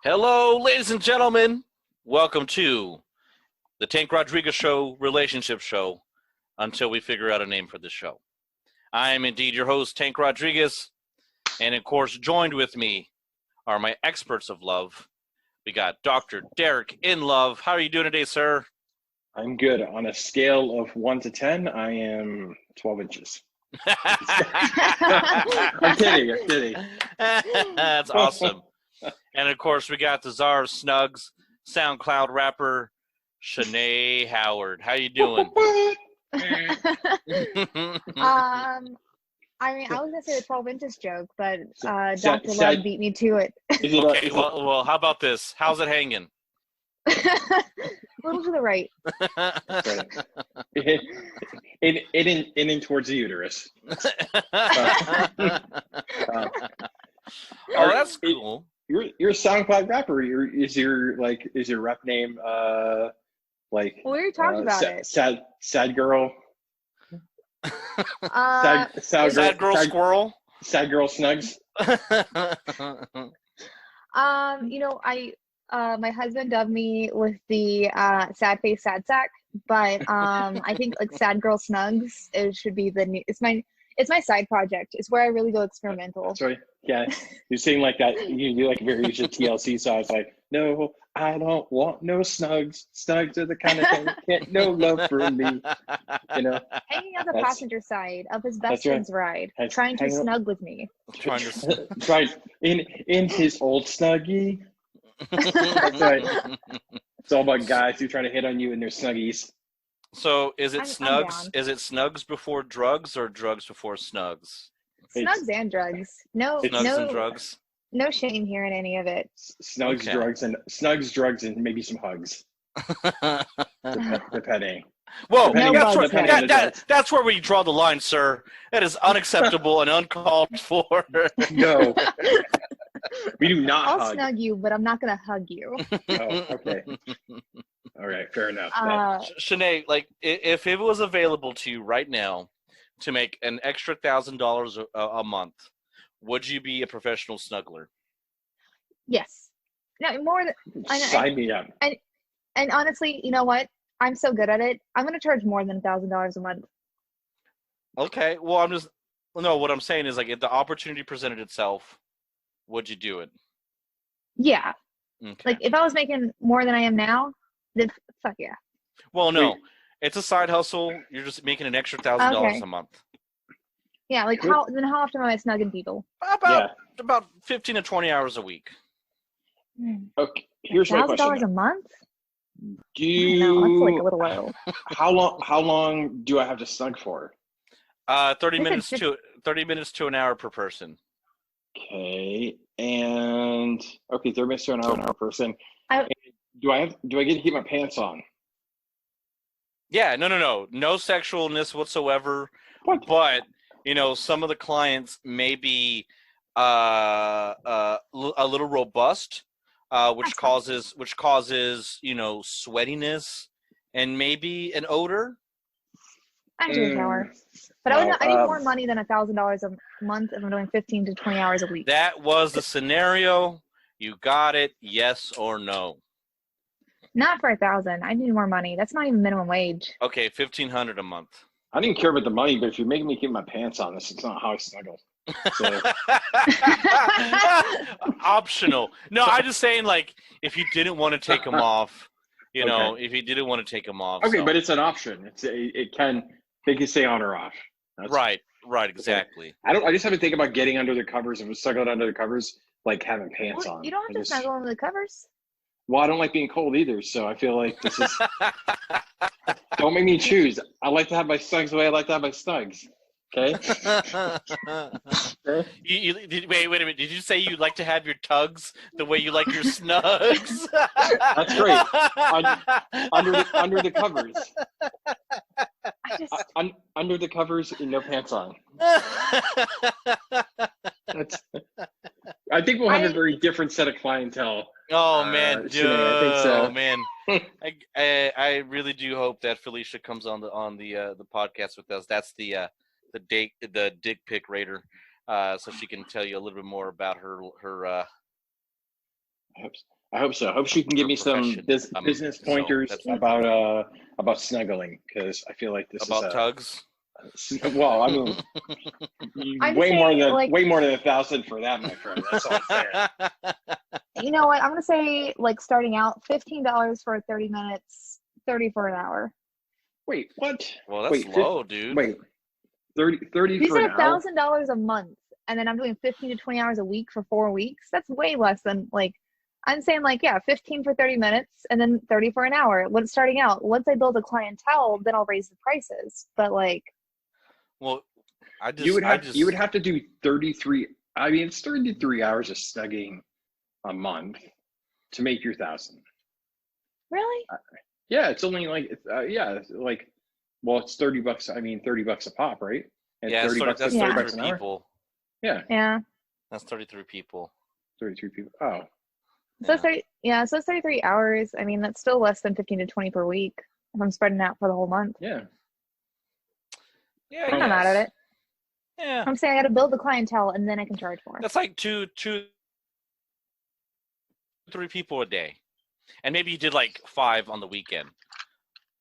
Hello, ladies and gentlemen. Welcome to the Tank Rodriguez Show relationship show until we figure out a name for the show. I am indeed your host, Tank Rodriguez, and of course, joined with me are my experts of love. We got Dr. Derek in love. How are you doing today, sir? I'm good. On a scale of 1 to 10, I am 12 inches. I'm kidding. That's awesome. And of course, we got the czar of Snugs, SoundCloud rapper, Shanae Howard. How you doing? I mean, I was gonna say the 12 inches joke, but Dr. Love beat me to it. Okay, well, how about this? How's it hanging? A little to the right. In towards the uterus. Oh, that's cool. You're a SoundCloud rapper. Is your rap name like? Well, we already talked about it. Sad girl. Sad girl squirrel. Sad girl Snugs. My husband dubbed me with the sad face sad sack, but I think like sad girl Snugs should be the new. It's my side project. It's where I really go experimental. That's right. Yeah, you sing like that. You do like very TLC songs like, no, I don't want no Snugs. Snugs are the kind of thing that can't no love from me. You know, hanging on the passenger side of his best friend's ride, trying to snug with me. That's right. In his old Snuggie. That's right. It's all about guys who are trying to hit on you in their Snuggies. So is it Snugs? Is it Snugs before drugs or drugs before Snugs? Snugs and drugs. No, Snugs and drugs. No shame here in any of it. Snugs, drugs, and maybe some hugs. Depending. Whoa, that's where we draw the line, sir. That is unacceptable and uncalled for. No. We do not I'll snug you, but I'm not going to hug you. Oh, okay. All right, fair enough. Shanae, like, if it was available to you right now to make an extra $1,000 a month, would you be a professional snuggler? Yes. No, more than... Sign me up. And honestly, you know what? I'm so good at it. I'm going to charge more than $1,000 a month. Okay, well, what I'm saying is, like, if the opportunity presented itself, would you do it? Yeah. Okay. Like, if I was making more than I am now, then fuck yeah. Well, no. It's a side hustle. You're just making an extra $1,000 a month. Yeah, like how often am I snugging people? About 15 to 20 hours a week. Okay, here's my question. $1,000 a month? No, that's like a little low. How long do I have to snug for? 30 minutes to an hour per person. Okay, and 30 minutes to an hour per person. Do I get to keep my pants on? Yeah, no sexualness whatsoever. What? But some of the clients may be a little robust, which causes sweatiness and maybe an odor. I do a shower. But I need more money than $1,000 a month if I'm doing 15 to 20 hours a week. That was the scenario. You got it. Yes or no? Not for $1,000. I need more money. That's not even minimum wage. Okay, $1,500 a month. I didn't care about the money, but if you're making me keep my pants on, it's not how I snuggle. So. Optional. No, I'm just saying, like, if you didn't want to take them off, if you didn't want to take them off. Okay, but it's an option. They can stay on or off. Right, exactly. Okay. I just have to think about getting under the covers and snuggling under the covers, like having pants on. You don't have to snuggle under the covers. Well, I don't like being cold either, so I feel like this is... Don't make me choose. I like to have my snugs the way I like to have my snugs. Okay? Wait a minute. Did you say you like to have your tugs the way you like your snugs? That's great. Under the covers. Under the covers and no pants on. I think we'll have a very different set of clientele. Oh man, dude! I think so. Oh man, I really do hope that Felicia comes on the podcast with us. That's the dick pic raider, so she can tell you a little bit more about her I hope so. I hope she can give me some business pointers about snuggling, because I feel like this about is tugs. Well, I mean, way more than 1,000 for that, my friend. That's all I'm saying. You know what? I'm gonna say, like, starting out $15 for 30 minutes, 30 for an hour. Wait, what? Well, that's low, dude. Wait, 30 You for said an hour? $1,000 a month, and then I'm doing 15 to 20 hours a week for 4 weeks. That's way less than, like, I'm saying, like, yeah, 15 for 30 minutes and then 30 for an hour. When starting out, once I build a clientele, then I'll raise the prices. But, like, well, you would have to do 33. I mean, it's 33 hours of snugging a month to make your 1,000. really? Yeah, it's only like well, it's $30. I mean, $30 a pop, right? And yeah, $30 that's Yeah. 33 people. Yeah, Yeah. That's 33 people. 33 people. Oh, So it's 30, so it's 33 hours. I mean, that's still less than 15 to 20 per week if I'm spreading out for the whole month. yeah. Yeah, I'm not mad at it. Yeah, I'm saying I got to build the clientele and then I can charge more. that's like 3 people a day, and maybe you did like 5 on the weekend.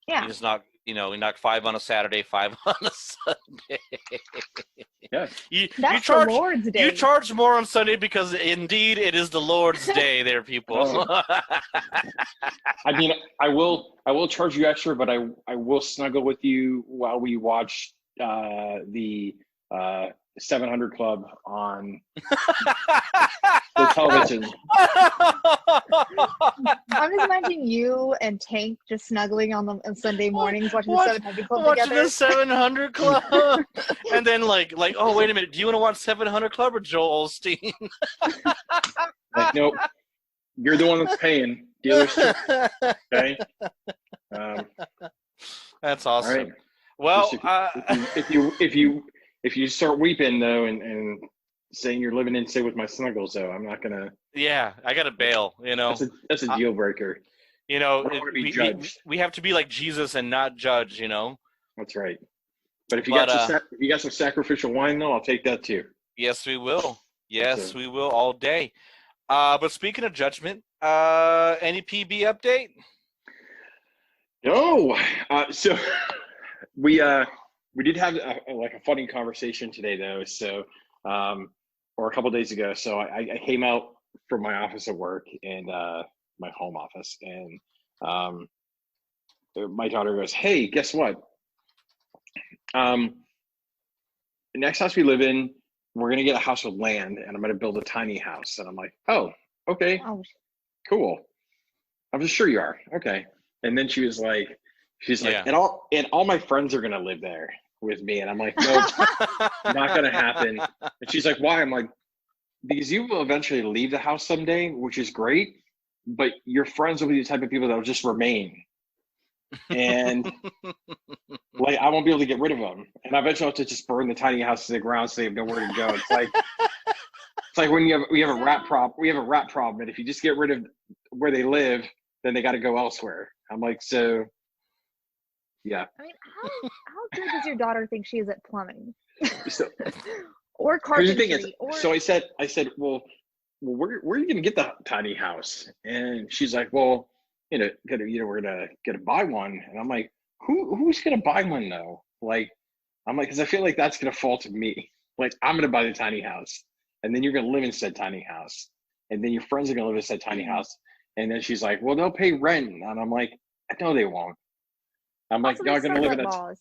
Yeah. You just you knock 5 on a Saturday, 5 on a Sunday. Yeah. That's the Lord's Day. You charge more on Sunday because indeed it is the Lord's Day there, people. I mean, I will charge you extra, but I will snuggle with you while we watch the 700 Club on the television. I'm just imagining you and Tank just snuggling on Sunday mornings watching the 700 Club watching together. the 700 Club, and then like, oh, wait a minute, do you want to watch 700 Club or Joel Osteen? Like, nope, you're the one that's paying. Dealer's choice, okay. That's awesome. All right. Well, if you start weeping though and saying you're living in state with my snuggles, though, I'm not gonna. Yeah, I gotta bail. You know, that's a deal breaker. You know, we have to be like Jesus and not judge. You know. That's right. But if you got some sacrificial wine, though, I'll take that too. Yes, we will. Yes, we will all day. But speaking of judgment, any PB update? No. So we did have a funny conversation today, though. So, or a couple days ago. So I came out from my office at work and my home office, and my daughter goes, "Hey, guess what? The next house we live in, we're gonna get a house with land, and I'm gonna build a tiny house." And I'm like, "Oh, okay, cool. I'm just sure you are. Okay." And then she's like, and all my friends are gonna live there with me. And I'm like, "Nope, not gonna happen." And she's like, "Why?" I'm like, "Because you will eventually leave the house someday, which is great, but your friends will be the type of people that will just remain. And like, I won't be able to get rid of them. And eventually I'll have to just burn the tiny house to the ground so they have nowhere to go." It's like when we have a rat problem, and if you just get rid of where they live, then they got to go elsewhere. I'm like, so yeah. I mean, how good does your daughter think she is at plumbing? So, or carpentry? So I said, well, where are you gonna get the tiny house? And she's like, well, we're gonna buy one. And I'm like, who's gonna buy one though? Like, I'm like, because I feel like that's gonna fall to me. Like, I'm gonna buy the tiny house, and then you're gonna live in said tiny house, and then your friends are gonna live in said tiny house. And then she's like, well, they'll pay rent. And I'm like, no, they won't. I'm like, y'all gonna live in it.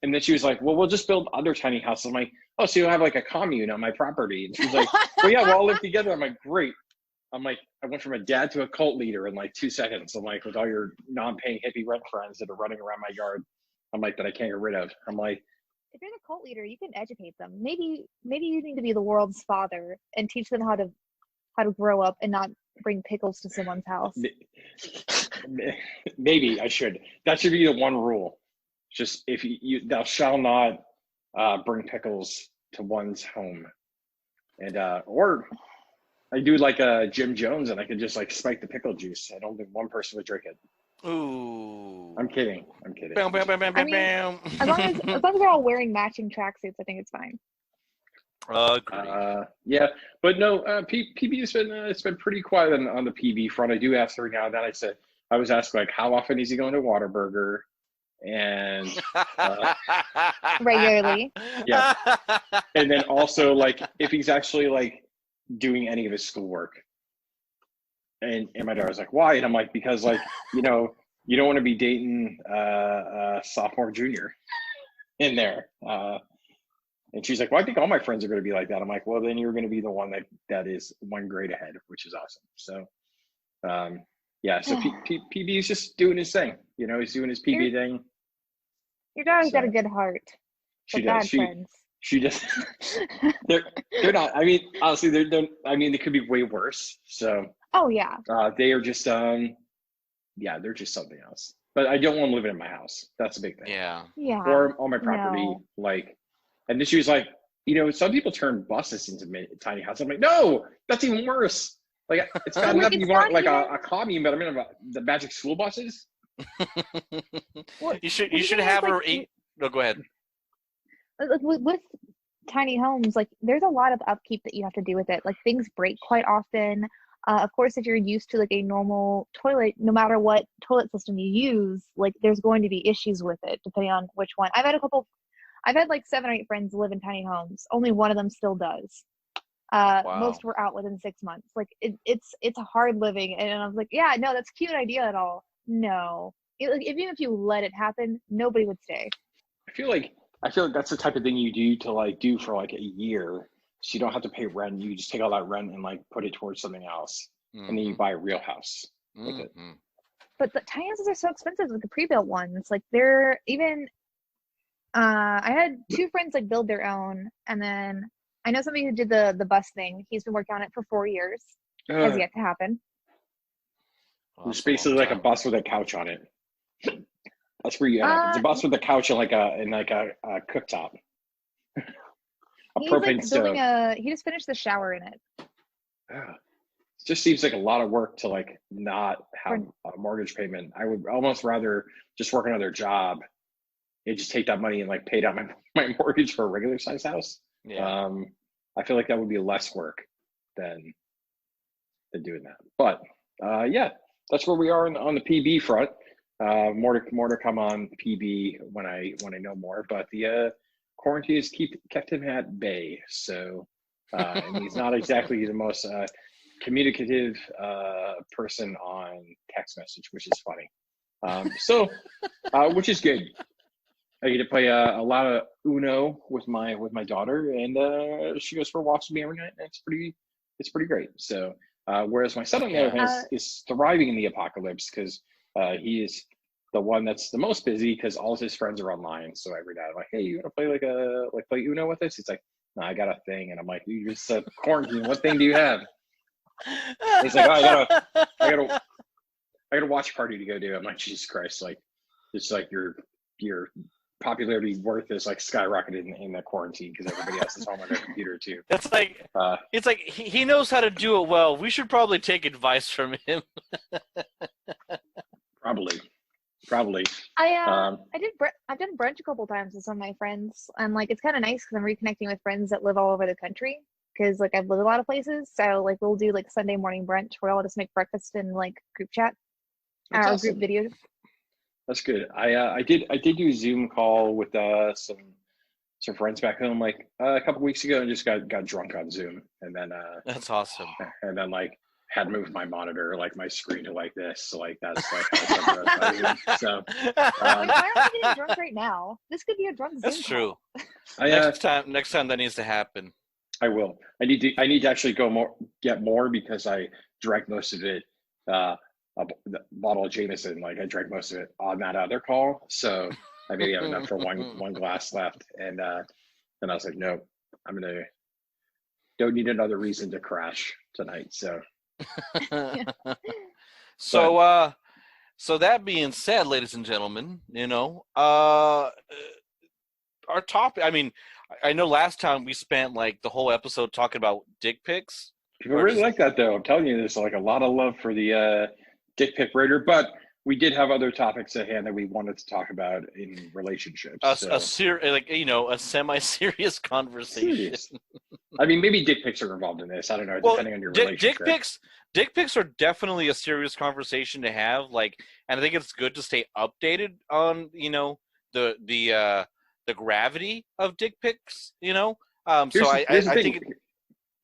And then she was like, well, we'll just build other tiny houses. I'm like, oh, so you'll have like a commune on my property. And she's like, well, yeah, we'll all live together. I'm like, great. I'm like, I went from a dad to a cult leader in like 2 seconds. I'm like, with all your non-paying hippie rent friends that are running around my yard, I'm like, that I can't get rid of. I'm like, if you're the cult leader, you can educate them. Maybe you need to be the world's father and teach them how to grow up and not bring pickles to someone's house. Maybe I should. That should be the one rule. Just if thou shall not bring pickles to one's home. And or I do like Jim Jones, and I could just like spike the pickle juice. I don't think one person would drink it. Ooh. I'm kidding. Bam, bam, bam, bam, I mean, bam. as long as we're all wearing matching tracksuits, I think it's fine. Agreed. Yeah, but no, PB has been it's been pretty quiet on the PB front. I do ask every now and then. I was asked like how often is he going to Whataburger, and Regularly. yeah, and then also like if he's actually like doing any of his schoolwork. And my daughter's like, why? And I'm like, because like you don't want to be dating sophomore, junior in there. And she's like, well, I think all my friends are going to be like that. I'm like, well, then you're going to be the one that is one grade ahead, which is awesome. So, yeah, so PB is just doing his thing. He's doing his PB thing. Your daughter's got a good heart. She does. She just, they're not, I mean, honestly, they could be way worse. So, oh, yeah. They are just, yeah, they're just something else. But I don't want them living in my house. That's a big thing. Yeah. Or on my property, like. And then she was like, some people turn buses into tiny houses. I'm like, no, that's even worse. Like, it's not enough you want like a commune, but I mean, the magic school buses. You should have her eat. No, go ahead. With tiny homes, like there's a lot of upkeep that you have to do with it. Like things break quite often. Of course, if you're used to like a normal toilet, no matter what toilet system you use, like there's going to be issues with it depending on which one. I've had like 7 or 8 friends live in tiny homes. Only one of them still does. Wow. Most were out within 6 months. Like it's a hard living. And I was like, yeah, no, that's a cute idea at all. No, even if you let it happen, nobody would stay. I feel like that's the type of thing you do for like a year, so you don't have to pay rent. You just take all that rent and like put it towards something else, and then you buy a real house. But the tiny houses are so expensive with the pre-built ones. Like they're even. I had 2 friends like build their own, and then I know somebody who did the bus thing. He's been working on it for 4 years. Has yet to happen. It's basically like a bus with a couch on it. That's where you have. It's a bus with a couch and a cooktop. A propane stove. He just finished the shower in it. It just seems like a lot of work to like not have a mortgage payment. I would almost rather just work another job and just take that money and like pay down my mortgage for a regular size house. Yeah. I feel like that would be less work than doing that. But yeah, that's where we are on the PB front. More to come on PB when I know more. But the quarantine has kept him at bay. So and he's not exactly the most communicative person on text message, which is funny. So which is good. I get to play a lot of Uno with my daughter, and she goes for walks with me every night. And it's pretty great. So whereas my son on the other hand is thriving in the apocalypse because he is the one that's the most busy because all of his friends are online. So every night I'm like, hey, you want to play play Uno with us? He's like, no, I got a thing, and I'm like, you just said quarantine. What thing do you have? And he's like, oh, I got a watch party to go do. I'm like, Jesus Christ, like it's like your popularity worth is like skyrocketed in the quarantine because everybody else is home on their computer too. It's like he knows how to do it well. We should probably take advice from him. Probably. I've done brunch a couple times with some of my friends, and like it's kind of nice because I'm reconnecting with friends that live all over the country. Because like I've lived a lot of places, so like we'll do like Sunday morning brunch where I'll just make breakfast in like group chat or awesome. Group video. That's good. I did do a Zoom call with some friends back home like a couple weeks ago and just got drunk on Zoom, and then that's awesome. And then like had moved my monitor like my screen to like this, so like that's like how it's so. Why aren't we getting drunk right now? This could be a drunk Zoom. That's true. Call. Next time that needs to happen. I will. I need to actually get more because I drank most of it. A bottle of Jameson, like I drank most of it on that other call, so I maybe have enough for one glass left, and then I was like, no, don't need another reason to crash tonight. So, so that being said, ladies and gentlemen, our topic. I mean, I know last time we spent like the whole episode talking about dick pics. People really like that, though. I'm telling you, there's like a lot of love for the dick pic raider, but we did have other topics at hand that we wanted to talk about in relationships. A So. a semi-serious conversation. Serious. I mean, maybe dick pics are involved in this. I don't know, Well, depending on your relationship. dick pics are definitely a serious conversation to have. Like, and I think it's good to stay updated on the gravity of dick pics. So Here's the I thing. think.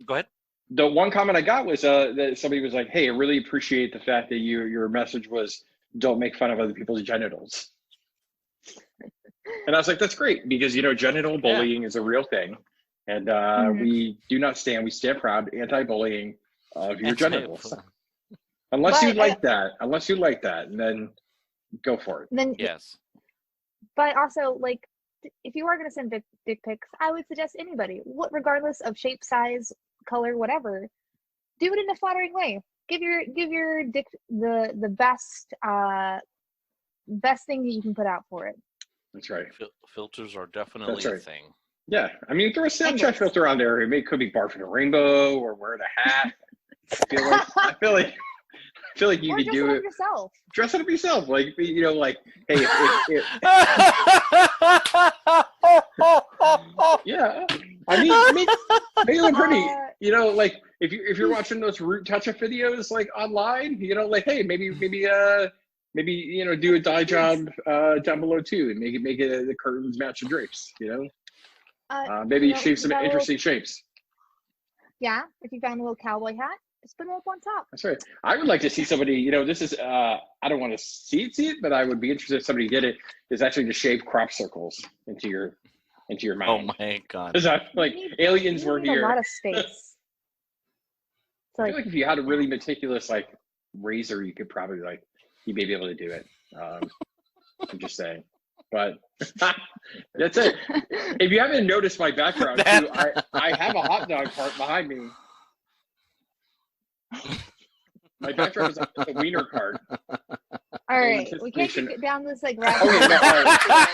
Go ahead. The one comment I got was that somebody was like, "Hey, I really appreciate the fact that your message was don't make fun of other people's genitals." And I was like, "That's great because genital bullying is a real thing, and we stand proud anti-bullying of your genitals, unless you like that, and then go for it." Then yes. But also, like, if you are going to send dick pics, I would suggest anybody, regardless of shape, size, color, whatever, do it in a flattering way. Give your dick the best thing that you can put out for it. That's right. Filters are definitely a thing. Yeah, I mean, throw a Snapchat filter on there. It could be barfing a rainbow or wearing a hat. I feel like you could do it yourself. Dress it up yourself, like hey, yeah. I mean, make it look pretty. If you're watching those root touch-up videos like online, hey, maybe do a dye job down below too, and make it the curtains match the drapes. Maybe shave some interesting shapes. Yeah, if you found a little cowboy hat, just put it up on top. That's right. I would like to see somebody. This is I don't want to see it, but I would be interested if somebody did it. Is actually to shave crop circles into your mouth. Oh my god! Because I feel like aliens were here. A lot of space. I feel like if you had a really meticulous razor, you could probably you may be able to do it. I'm just saying, but that's it. If you haven't noticed my background too, I have a hot dog cart behind me. My background is a wiener cart. All right, we can't get down this rabbit hole. Okay,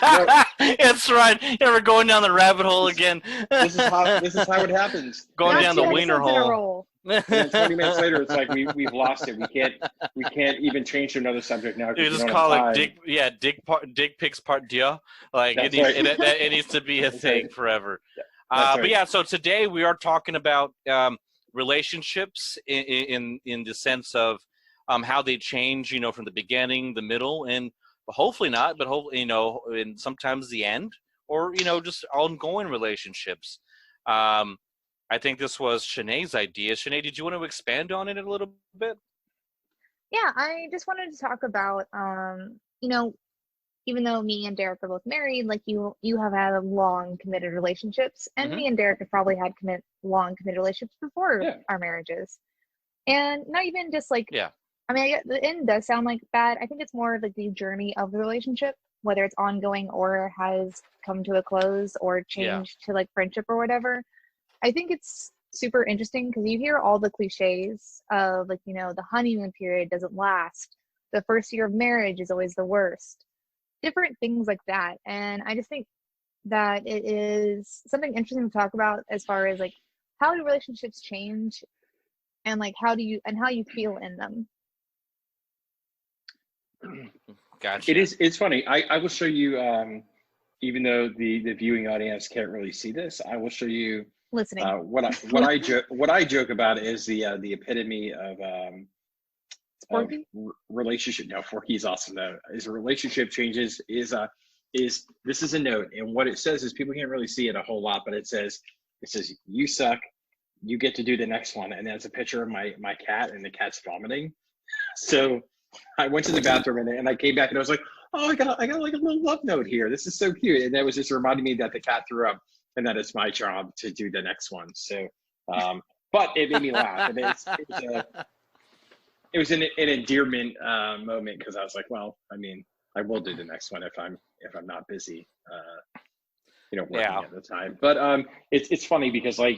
no. That's right. Yeah, we're going down the rabbit hole again. This is how it happens. Going down the wiener hole. And then 20 minutes later, it's like we've lost it. We can't even change to another subject now. You just call it dick pics part deux. It needs to be a thing forever. But yeah, so today we are talking about relationships in the sense of how they change, from the beginning, the middle, and hopefully not, but hopefully, and sometimes the end, or just ongoing relationships. I think this was Shanae's idea. Shanae, did you want to expand on it a little bit? Yeah, I just wanted to talk about, even though me and Derek are both married, you have had long committed relationships, and me and Derek have probably had long committed relationships before our marriages, and not even just I mean, the end does sound bad. I think it's more of the journey of the relationship, whether it's ongoing or has come to a close or changed to friendship or whatever. I think it's super interesting because you hear all the cliches of the honeymoon period doesn't last, the first year of marriage is always the worst, different things like that. And I just think that it is something interesting to talk about as far as how do relationships change and how you feel in them. Gotcha. It's funny. I will show you, even though the viewing audience can't really see this, I will show you listening. What I joke about is the epitome of relationship. No, Forky is awesome though. Is a relationship changes is this is a note, and what it says is people can't really see it a whole lot, but it says you suck, you get to do the next one, and that's a picture of my cat, and the cat's vomiting. So I went to the bathroom and I came back and I was like, oh, I got a little love note here. This is so cute, and that was just reminding me that the cat threw up, and that it's my job to do the next one. So, but it made me laugh, and it was an endearment moment because I was like, well, I mean, I will do the next one if I'm not busy, working at the time. But it's funny because you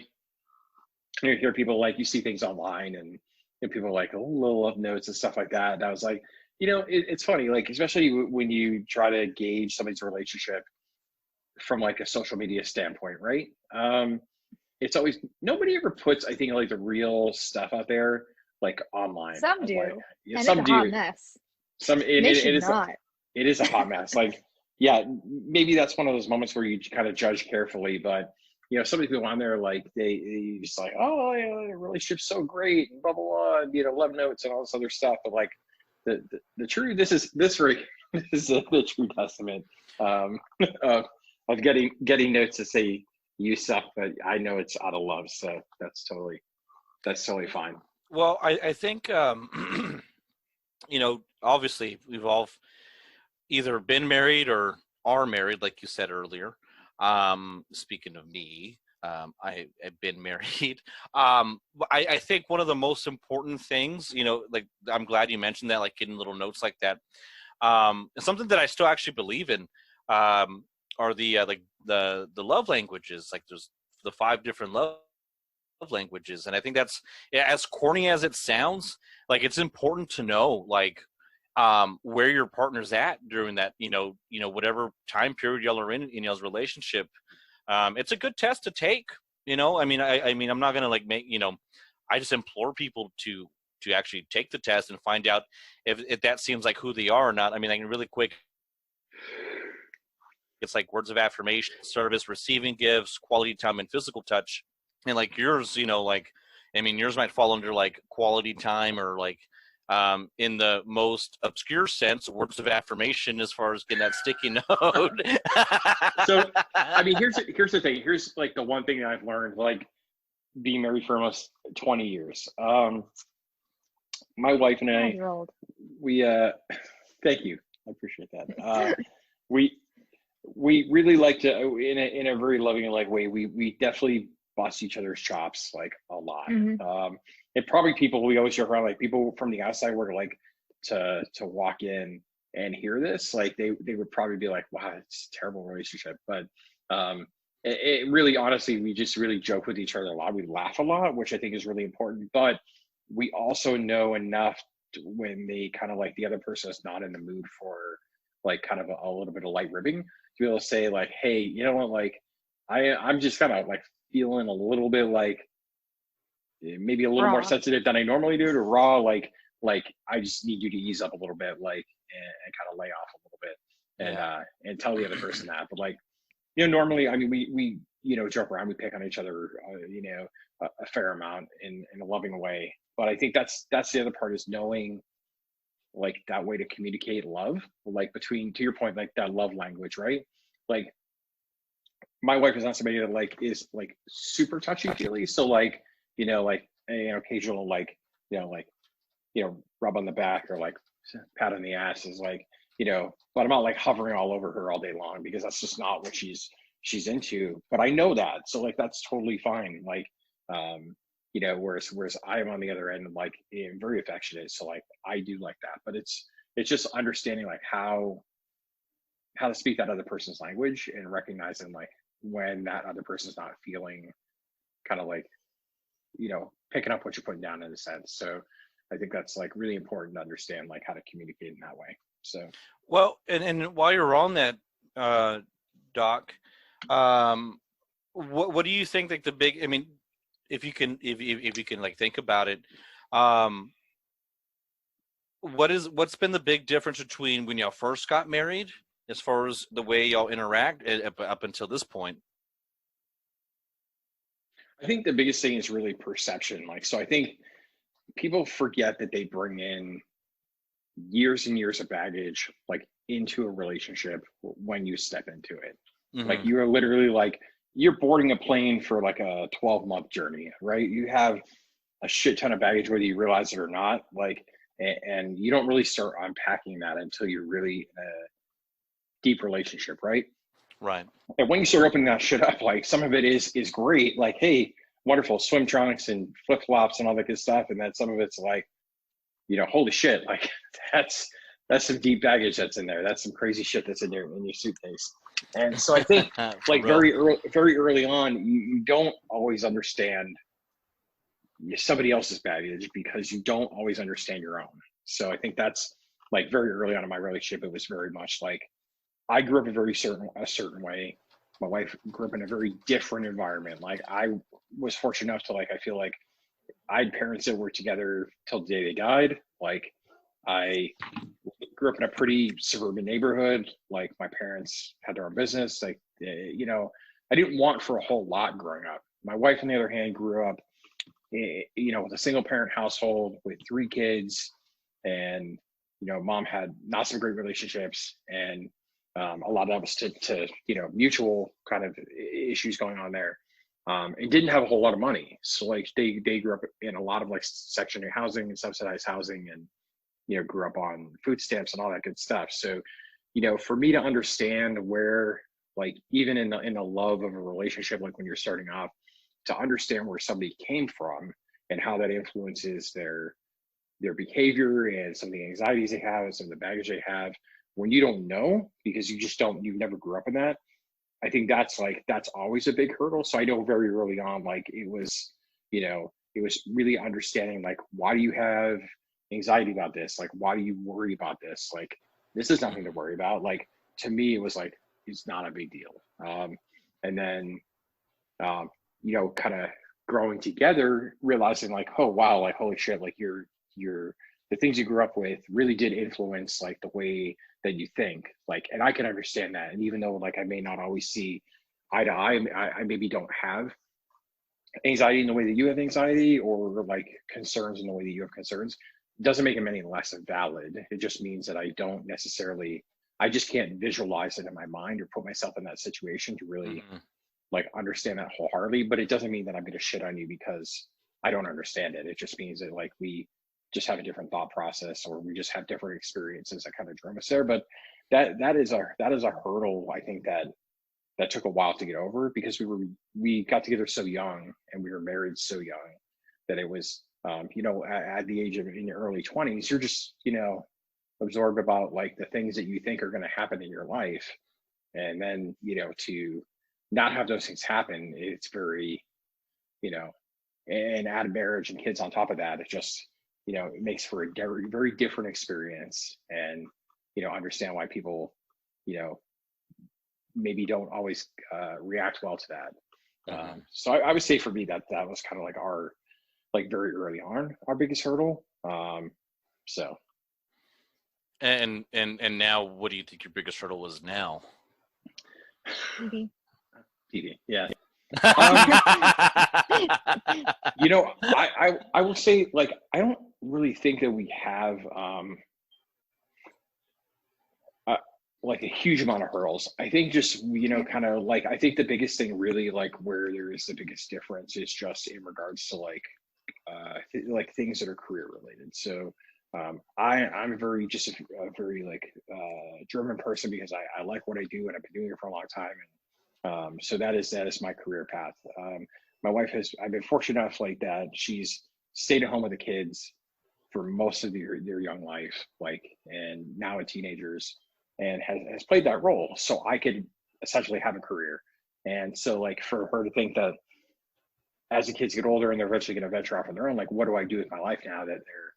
hear people you see things online and people little love notes and stuff like that. And I was like, it's funny, especially when you try to gauge somebody's relationship from a social media standpoint, right? It's always, nobody ever puts, I think, the real stuff out there online. Some do. Yeah, and some it's a hot mess. They should not. It is a hot mess. Like, yeah, maybe that's one of those moments where you kind of judge carefully, but some of the people on there, like they just like, oh, yeah, the relationship's so great, and blah blah blah, love notes and all this other stuff. But like the true, this is the true testament of getting notes to say you suck, but I know it's out of love, so that's totally fine. Well, I think obviously we've all either been married or are married, like you said earlier. Speaking of me, I have been married. I think one of the most important things, like I'm glad you mentioned that, like getting little notes like that. Something that I still actually believe in are the love languages. Like there's the 5 different love languages, and I think that's, as corny as it sounds, like it's important to know like where your partner's at during that whatever time period y'all are in y'all's relationship. It's a good test to take. I mean I'm not gonna like make I just implore people to actually take the test and find out if that seems like who they are or not. I mean, I can really quick, it's like words of affirmation, service, receiving gifts, quality time, and physical touch. And like yours, yours might fall under like quality time, or like in the most obscure sense, words of affirmation as far as getting that sticky note. So, I mean, here's the thing. Here's like the one thing that I've learned, like being married for almost 20 years. My wife and I, we, thank you. I appreciate that. We really like to, in a very loving and like way, we definitely bust each other's chops like a lot. Mm-hmm. And probably people, we always joke around, like people from the outside were like to walk in and hear this, like they would probably be like, wow, it's a terrible relationship. But it really, honestly, we just really joke with each other a lot. We laugh a lot, which I think is really important. But we also know enough when they kind of like the other person is not in the mood for like kind of a little bit of light ribbing, to be able to say like, hey, you know what, like I'm just kind of like feeling a little bit like maybe a little more sensitive than I normally do to raw, like I just need you to ease up a little bit, like and kind of lay off a little bit, and tell the other person that. But like normally, I mean, we joke around, we pick on each other, a fair amount in a loving way. But I think that's the other part, is knowing like that way to communicate love, like between, to your point, like that love language, right? Like my wife is not somebody that like is like super touchy feely, so like occasional like rub on the back or like pat on the ass is like but I'm not like hovering all over her all day long, because that's just not what she's into. But I know that, so like that's totally fine. Like whereas I am on the other end, like very affectionate, so like I do like that. But it's just understanding like how to speak that other person's language, and recognizing like when that other person's not feeling kind of like picking up what you're putting down, in a sense. So I think that's like really important to understand like how to communicate in that way. So well, and while you're on that, Doc, what do you think like the big, I mean, if you can like think about it, what's been the big difference between when y'all first got married, as far as the way y'all interact up until this point? I think the biggest thing is really perception. Like, so I think people forget that they bring in years and years of baggage, like into a relationship when you step into it. Mm-hmm. Like you are literally like, you're boarding a plane for like a 12-month journey, right? You have a shit ton of baggage, whether you realize it or not. Like, and you don't really start unpacking that until you're really in a deep relationship, right? Right. And when you start opening that shit up, like some of it is great, like, hey, wonderful swim trunks and flip flops and all that good stuff, and then some of it's like, holy shit, like that's some deep baggage that's in there. That's some crazy shit that's in your suitcase. And so I think like very early on, you don't always understand somebody else's baggage, because you don't always understand your own. So I think that's like very early on in my relationship, it was very much like I grew up a certain way. My wife grew up in a very different environment. Like I was fortunate enough to like, I feel like I had parents that were together till the day they died. Like I grew up in a pretty suburban neighborhood. Like my parents had their own business. Like, I didn't want for a whole lot growing up. My wife, on the other hand, grew up, with a single parent household with 3 kids, and mom had not some great relationships, and a lot of that was to mutual kind of issues going on there, and didn't have a whole lot of money. So like they grew up in a lot of like Section 8 housing and subsidized housing, and grew up on food stamps and all that good stuff. So for me to understand where, like, even in the love of a relationship, like when you're starting off, to understand where somebody came from and how that influences their behavior and some of the anxieties they have and some of the baggage they have, when you don't know, because you've never grew up in that. I think that's always a big hurdle. So I know very early on, like it was really understanding, like, why do you have anxiety about this? Like, why do you worry about this? Like, this is nothing to worry about. Like, to me, it was like, it's not a big deal. And then, kind of growing together, realizing like, oh, wow, like, holy shit, like the things you grew up with really did influence like the way that you think. Like, and I can understand that. And even though like I may not always see eye to eye, I maybe don't have anxiety in the way that you have anxiety, or like concerns in the way that you have concerns, doesn't make them any less valid. It just means that I just can't visualize it in my mind or put myself in that situation to really like understand that wholeheartedly. But it doesn't mean that I'm going to shit on you because I don't understand it. It just means that like we just have a different thought process, or we just have different experiences that kind of drove us there. But that is a hurdle, I think, that took a while to get over, because we got together so young and we were married so young that it was at the age of, in your early 20s, you're just absorbed about like the things that you think are going to happen in your life, and then to not have those things happen, it's very and add marriage and kids on top of that, it just it makes for a very, very different experience. And understand why people maybe don't always react well to that. So I would say for me that was kind of like our, like, very early on, our biggest hurdle. So And now, what do you think your biggest hurdle is now? TV, yeah. I will say, like, I don't really think that we have like a huge amount of hurdles. I think just kind of like, I think the biggest thing really, like, where there is the biggest difference is just in regards to like like things that are career related. So I'm very just a very like driven person, because I like what I do and I've been doing it for a long time. And so that is my career path. My wife I've been fortunate enough like that she's stayed at home with the kids for most of their young life, like, and now in teenagers, and has played that role. So I could essentially have a career. And so like for her to think that as the kids get older and they're eventually going to venture off on their own, like, what do I do with my life now that they're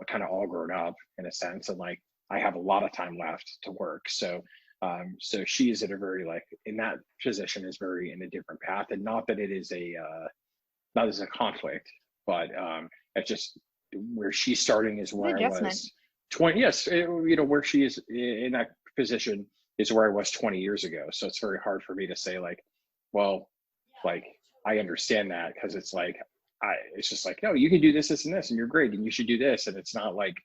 kind of all grown up in a sense, and like I have a lot of time left to work. So so she is at a very, like, in that position, is very in a different path. And not that it is not as a conflict, but it's just where she's starting is where I was 20. Yes, where she is in that position is where I was 20 years ago. So it's very hard for me to say like, well, like, I understand that, because it's like, it's just like, no, you can do this, this, and this, and you're great, and you should do this. And it's not like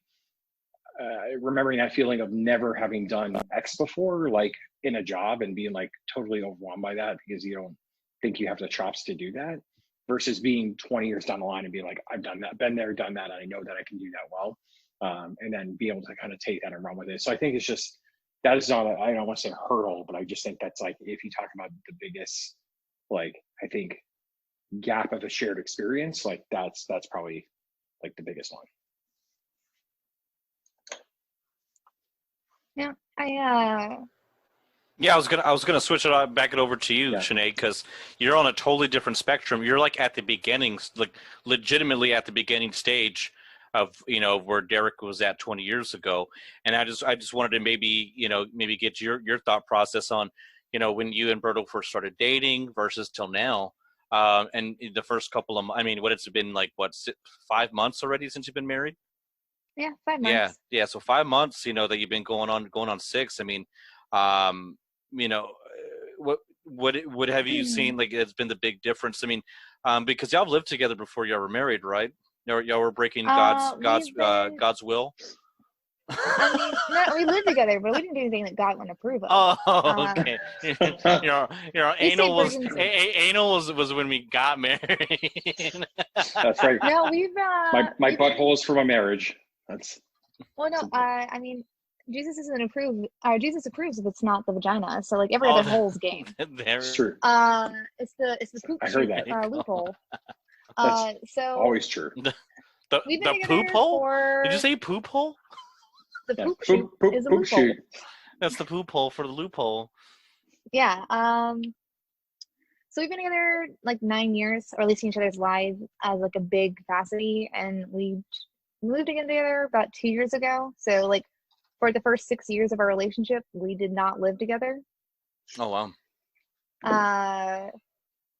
remembering that feeling of never having done X before, like in a job, and being like totally overwhelmed by that because you don't think you have the chops to do that, versus being 20 years down the line and being like, I've done that, been there, done that, and I know that I can do that well. And then be able to kind of take that and run with it. So I think it's just, that is not I don't want to say hurdle, but I just think that's like, if you talk about the biggest, like, I think gap of a shared experience, like that's probably like the biggest one. Yeah, Yeah, I was gonna switch it back over to you, yeah. Sinead, because you're on a totally different spectrum. You're like at the beginning, like legitimately at the beginning stage of where Derek was at 20 years ago. And I just wanted to maybe get your thought process on when you and Berto first started dating versus till now. And the first couple of, I mean, what it's been like, 5 months already since you've been married? Yeah, 5 Yeah, months. yeah. So 5 months, that you've been going on 6. I mean, you know, what have you seen? Like, it's been the big difference. I mean, because y'all lived together before y'all were married, right? Y'all were breaking We've been, God's will. I mean, no, we lived together, but we didn't do anything that God wouldn't approve of. Oh, okay. We stayed Anal virgins. anal was when we got married. That's right. No, we've My we've been, butthole is for my marriage. That's well, no, I mean, Jesus isn't approved. Jesus approves if it's not the vagina. So like every Oh, other hole's game. there. true. It's the poop I heard shoot that. loophole. That's So always true. we've been The poop together hole? for Did you say poop hole? the Yeah. poop shoot is a Poop loophole. shoot. That's the poop hole for the loophole. Yeah. So we've been together like 9 years, or at least in each other's lives as like a big capacity, and we moved in together about 2 years ago. So like for the first 6 years of our relationship, we did not live together. Oh wow.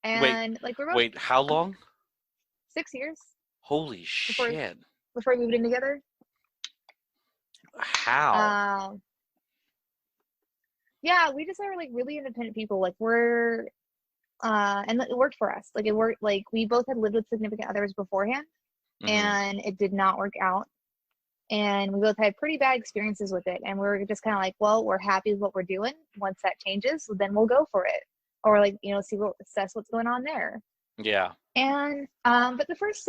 And like we're both Wait, how long? 6 years Holy shit. before we moved in together. How? Yeah, we just are like really independent people. Like we're and it worked for us. Like it worked. Like we both had lived with significant others beforehand, Mhm. and it did not work out. And we both had pretty bad experiences with it. And we were just kind of like, well, we're happy with what we're doing. Once that changes, then we'll go for it, or like assess what's going on there. Yeah. And but the first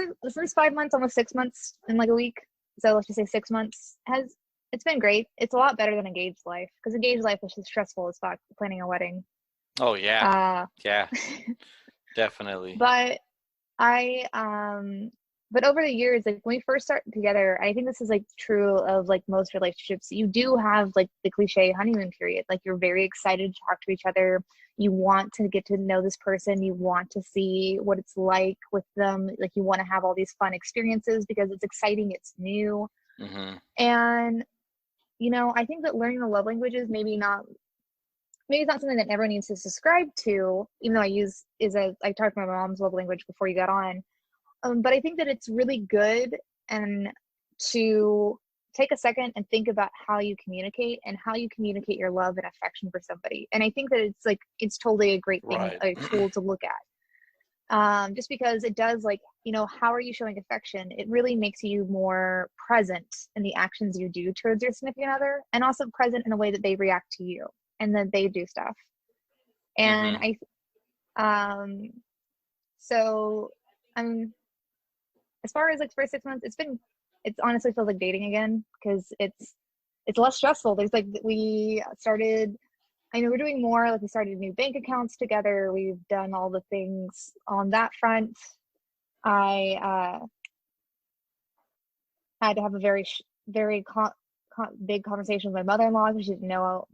5 months, almost 6 months in like a week. So let's just say 6 months it's been great. It's a lot better than engaged life, because engaged life is just stressful as fuck planning a wedding. Oh yeah. Yeah. Definitely. But but over the years, like when we first started together, I think this is like true of like most relationships. You do have like the cliche honeymoon period. Like you're very excited to talk to each other. You want to get to know this person. You want to see what it's like with them. Like you want to have all these fun experiences because it's exciting. It's new. Mm-hmm. And, I think that learning the love languages, maybe it's not something that everyone needs to subscribe to, even though I talked about my mom's love language before you got on. But I think that it's really good and to take a second and think about how you communicate your love and affection for somebody. And I think that it's totally a great thing, Right. a tool to look at. Just because it does, like, how are you showing affection? It really makes you more present in the actions you do towards your significant other, and also present in the way that they react to you and that they do stuff. And so as far as like first 6 months, it's honestly feels like dating again, because it's less stressful. There's like we're doing more, like we started new bank accounts together. We've done all the things on that front. I had to have a very big conversation with my mother-in-law, because she didn't know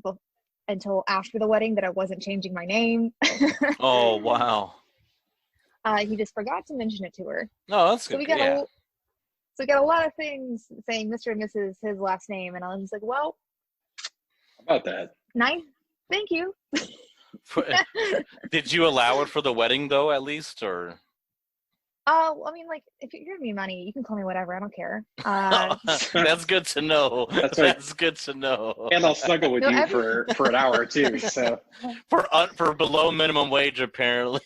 until after the wedding that I wasn't changing my name. Oh wow. He just forgot to mention it to her. No, that's good. So we got a lot of things saying Mr. and Mrs. his last name, and I was just like, well, How about that? nice, thank you. Did you allow it for the wedding though, at least, or? I mean, like, if you're giving me money, you can call me whatever. I don't care. That's good to know. That's right. That's good to know. And I'll snuggle with you for an hour or two. So for below minimum wage, apparently.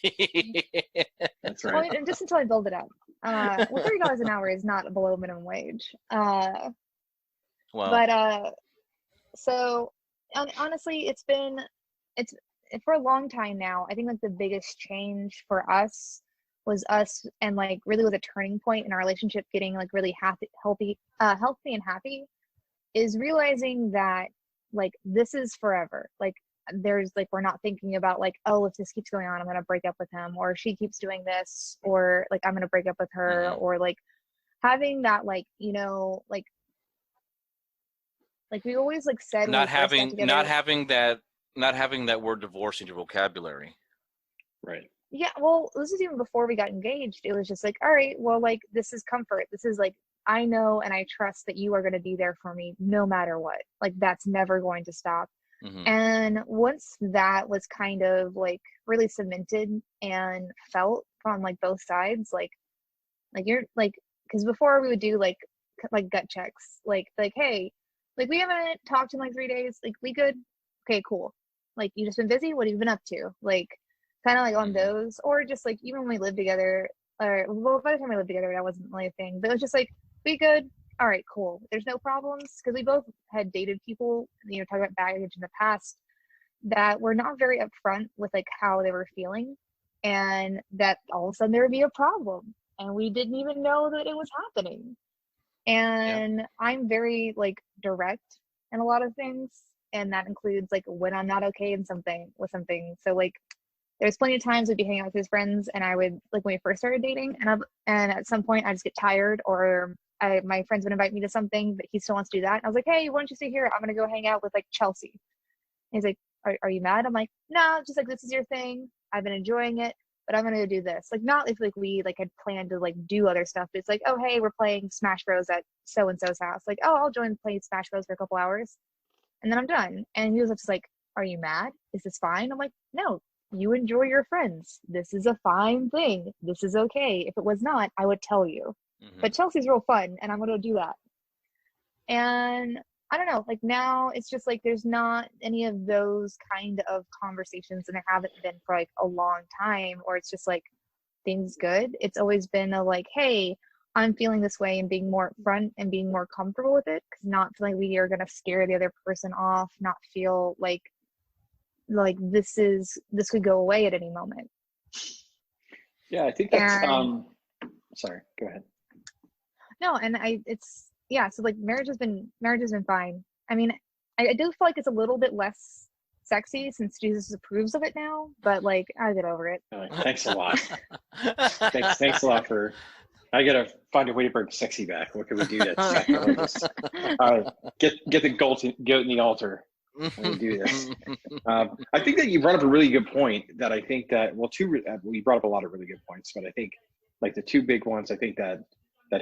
that's well, right. and just until I build it up. Well, $30 an hour is not below minimum wage. Well, But so honestly, it's for a long time now. I think like the biggest change for us was us, and like really was a turning point in our relationship, getting like really healthy and happy, is realizing that like this is forever. Like there's like, we're not thinking about like, oh, if this keeps going on, I'm gonna break up with him, or she keeps doing this, or like I'm gonna break up with her, or like having that like like we always like said when not we first got having together, not having that word divorce in your vocabulary. Right. yeah, well, this is even before we got engaged. It was just like, all right, well, like this is comfort. This is like, I know and I trust that you are going to be there for me no matter what. Like that's never going to stop. Mm-hmm. And once that was kind of like really cemented and felt from like both sides, like you're like, because before we would do like like gut checks, like hey, like we haven't talked in like 3 days, like we good? Okay, cool. Like you just been busy? What have you been up to? Like kind of like on those, or just like even when we lived together, or well, by the time we lived together, that wasn't really a thing, but it was just like, we good? All right, cool. There's no problems, because we both had dated people, talking about baggage in the past, that were not very upfront with like how they were feeling, and that all of a sudden there would be a problem, and we didn't even know that it was happening. And I'm very like direct in a lot of things, and that includes like when I'm not okay in something with something. So like there's plenty of times we'd be hanging out with his friends, and I would, like when we first started dating, and at some point I just get tired, or my friends would invite me to something, but he still wants to do that. And I was like, hey, why don't you stay here? I'm gonna go hang out with like Chelsea. And he's like, are you mad? I'm like, no, just like this is your thing. I've been enjoying it, but I'm gonna go do this. Like not if like we like had planned to like do other stuff, but it's like, oh hey, we're playing Smash Bros at so and so's house. Like, oh, I'll join play Smash Bros for a couple hours, and then I'm done. And he was just like, are you mad? Is this fine? I'm like, no, you enjoy your friends. This is a fine thing. This is okay. If it was not, I would tell you. But Chelsea's real fun, and I'm gonna do that. And I don't know, like now it's just like there's not any of those kind of conversations, and there haven't been for like a long time, or it's just like things good. It's always been a like, hey, I'm feeling this way, and being more upfront and being more comfortable with it, because not feeling like we are gonna scare the other person off, not feel like this could go away at any moment. Yeah, I think that's sorry, go ahead. No, and so like marriage has been fine. I mean, I do feel like it's a little bit less sexy since Jesus approves of it now, but like I get over it. Thanks a lot. thanks a lot for. I gotta find a way to bring sexy back. What can we do to get the goat in the altar? And do this. I think that you brought up a really good point. That I think that you brought up a lot of really good points, but I think like the two big ones I think that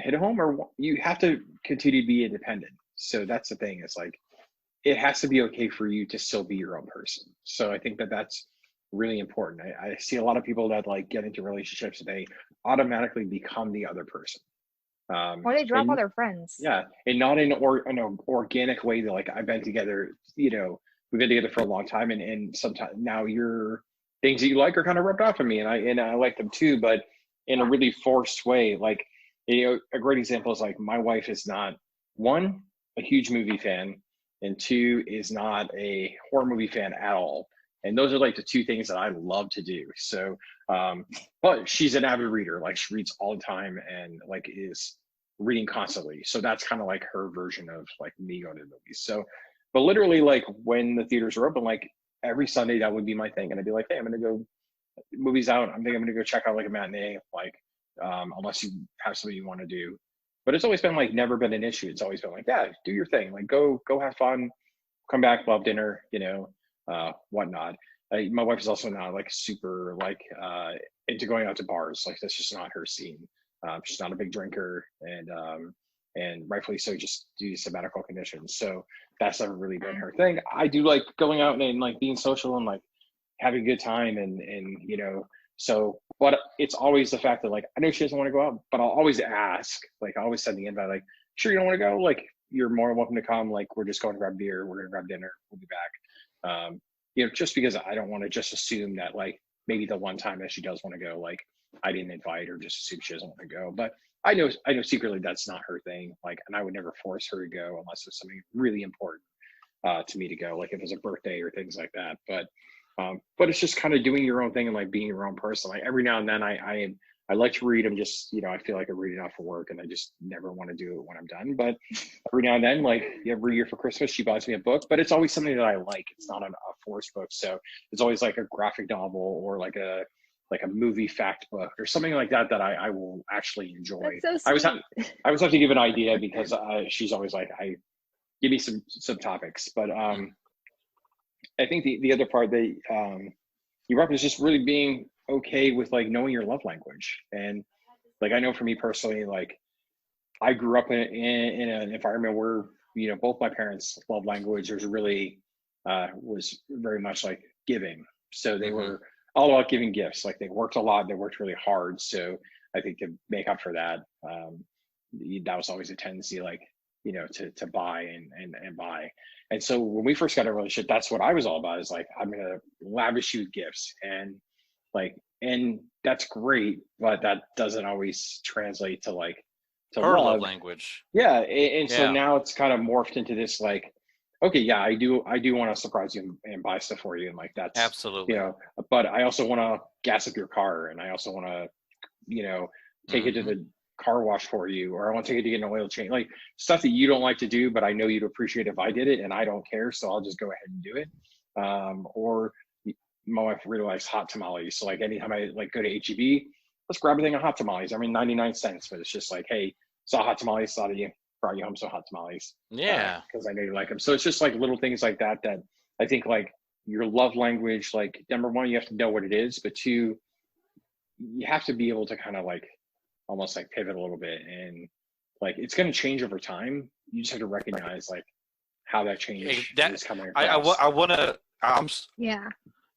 hit home are, you have to continue to be independent. So that's the thing. It's like it has to be okay for you to still be your own person. So I think that that's really important. I see a lot of people that like get into relationships and they automatically become the other person. Or they drop all their friends. Yeah, and not in an organic way that like I've been together, we've been together for a long time, and sometimes now your things that you like are kind of rubbed off on me, and I like them too, but in a really forced way. Like, a great example is like my wife is not, one, a huge movie fan, and two, is not a horror movie fan at all. And those are like the two things that I love to do. So, but she's an avid reader. Like she reads all the time and like is reading constantly. So that's kind of like her version of like me going to the movies. So, but literally like when the theaters are open, like every Sunday that would be my thing. And I'd be like, hey, I'm going to go movies out. I'm going to go check out like a matinee, like unless you have something you want to do. But it's always been like never been an issue. It's always been like, yeah, do your thing. Like go have fun, come back, love dinner, whatnot. My wife is also not like super like into going out to bars. Like that's just not her scene. She's not a big drinker, and rightfully so, just due to some medical conditions. So that's never really been her thing. I do like going out and like being social and like having a good time, and so, but it's always the fact that like I know she doesn't want to go out, but I'll always ask. Like I always send the invite. Like, sure, you don't want to go? Like you're more welcome to come. Like we're just going to grab beer. We're gonna grab dinner. We'll be back. Just because I don't want to just assume that like maybe the one time that she does want to go, like I didn't invite her, just assume she doesn't want to go. But I know secretly that's not her thing. Like, and I would never force her to go unless it's something really important to me to go, like if it's a birthday or things like that. But it's just kind of doing your own thing and like being your own person. Like every now and then I like to read. I'm just, I feel like I'm reading off for work and I just never want to do it when I'm done. But every now and then, like every year for Christmas, she buys me a book, but it's always something that I like. It's not a forced book. So it's always like a graphic novel or like a movie fact book or something like that I will actually enjoy. That's so sweet. I was have to give an idea because she's always like, give me some topics. But I think the other part that you brought up is just really being okay with like knowing your love language. And like I know for me personally, like I grew up in an environment where both my parents' love language was really was very much like giving. So they were all about giving gifts. Like they worked a lot, they worked really hard. So I think to make up for that, that was always a tendency, like, to buy and buy. And so when we first got a relationship, that's what I was all about, is like, I'm going to lavish you with gifts, and like, and that's great, but that doesn't always translate to like, to Her love love. language. Yeah. And so Yeah. now it's kind of morphed into this, like, okay, yeah, I do want to surprise you and buy stuff for you. And like, that's, Absolutely. but I also want to gas up your car, and I also want to, take it to the car wash for you, or I want to take it to get an oil change, like stuff that you don't like to do, but I know you'd appreciate if I did it, and I don't care, so I'll just go ahead and do it. Or my wife really likes hot tamales, so like anytime I like go to HEB, let's grab a thing of hot tamales. I mean, 99 cents, but it's just like, hey, saw hot tamales, saw that you brought you home some hot tamales. Yeah. Because I know you like them. So it's just like little things like that I think, like, your love language, like, number one, you have to know what it is, but two, you have to be able to kind of like almost like pivot a little bit, and like, it's going to change over time. You just have to recognize like how that change is coming across. I want to. Yeah.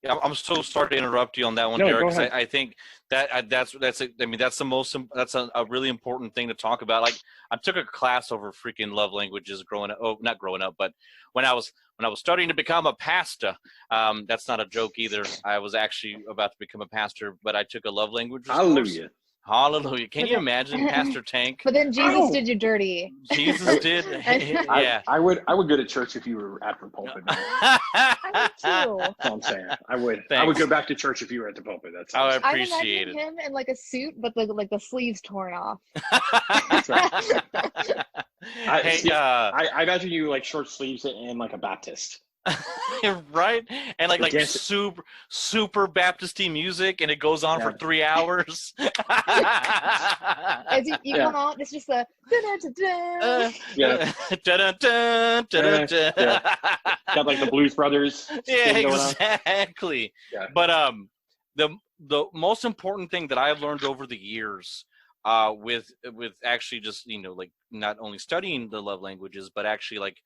I'm so sorry to interrupt you on that one, No, Derek, go because ahead. I think that's that's a really important thing to talk about. Like, I took a class over freaking love languages growing up. Oh, not growing up, but when I was studying to become a pastor. That's not a joke either. I was actually about to become a pastor, but I took a love languages course. Hallelujah. Hallelujah. Can you imagine, Pastor Tank? But then Jesus did you dirty. Jesus did. Yeah. I would go to church if you were at the pulpit. I would too. That's all I'm saying. I would Thanks. go back to church if you were at the pulpit. That's all I I'm saying. appreciate I'm it. imagining him in like a suit, but the sleeves torn off. I imagine you like short sleeves and like a Baptist. Right? And like Dance- super Baptisty music, and it goes on for 3 hours. As you come out, it's just a da-da-da-da. Yeah. Dun-dun-dun, dun-dun-dun. Got like the Blues Brothers. Yeah, thing going on. exactly. Yeah. But the most important thing that I've learned over the years, with actually just like not only studying the love languages, but actually like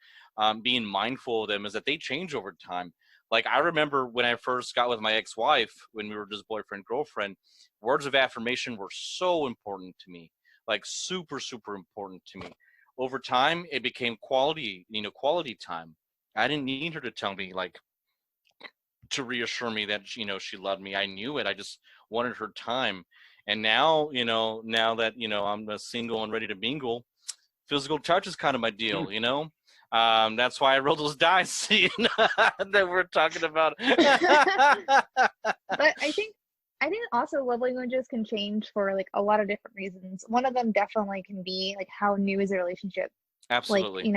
being mindful of them, is that they change over time. Like, I remember when I first got with my ex-wife, when we were just boyfriend girlfriend, words of affirmation were so important to me, like super important to me. Over time, it became quality time. I didn't need her to tell me, like, to reassure me that she loved me. I knew it. I just wanted her time. And now that I'm a single and ready to mingle, physical touch is kind of my deal. That's why I rolled those dice that we're talking about. But I think also love languages can change for like a lot of different reasons. One of them definitely can be like, how new is the relationship? Absolutely.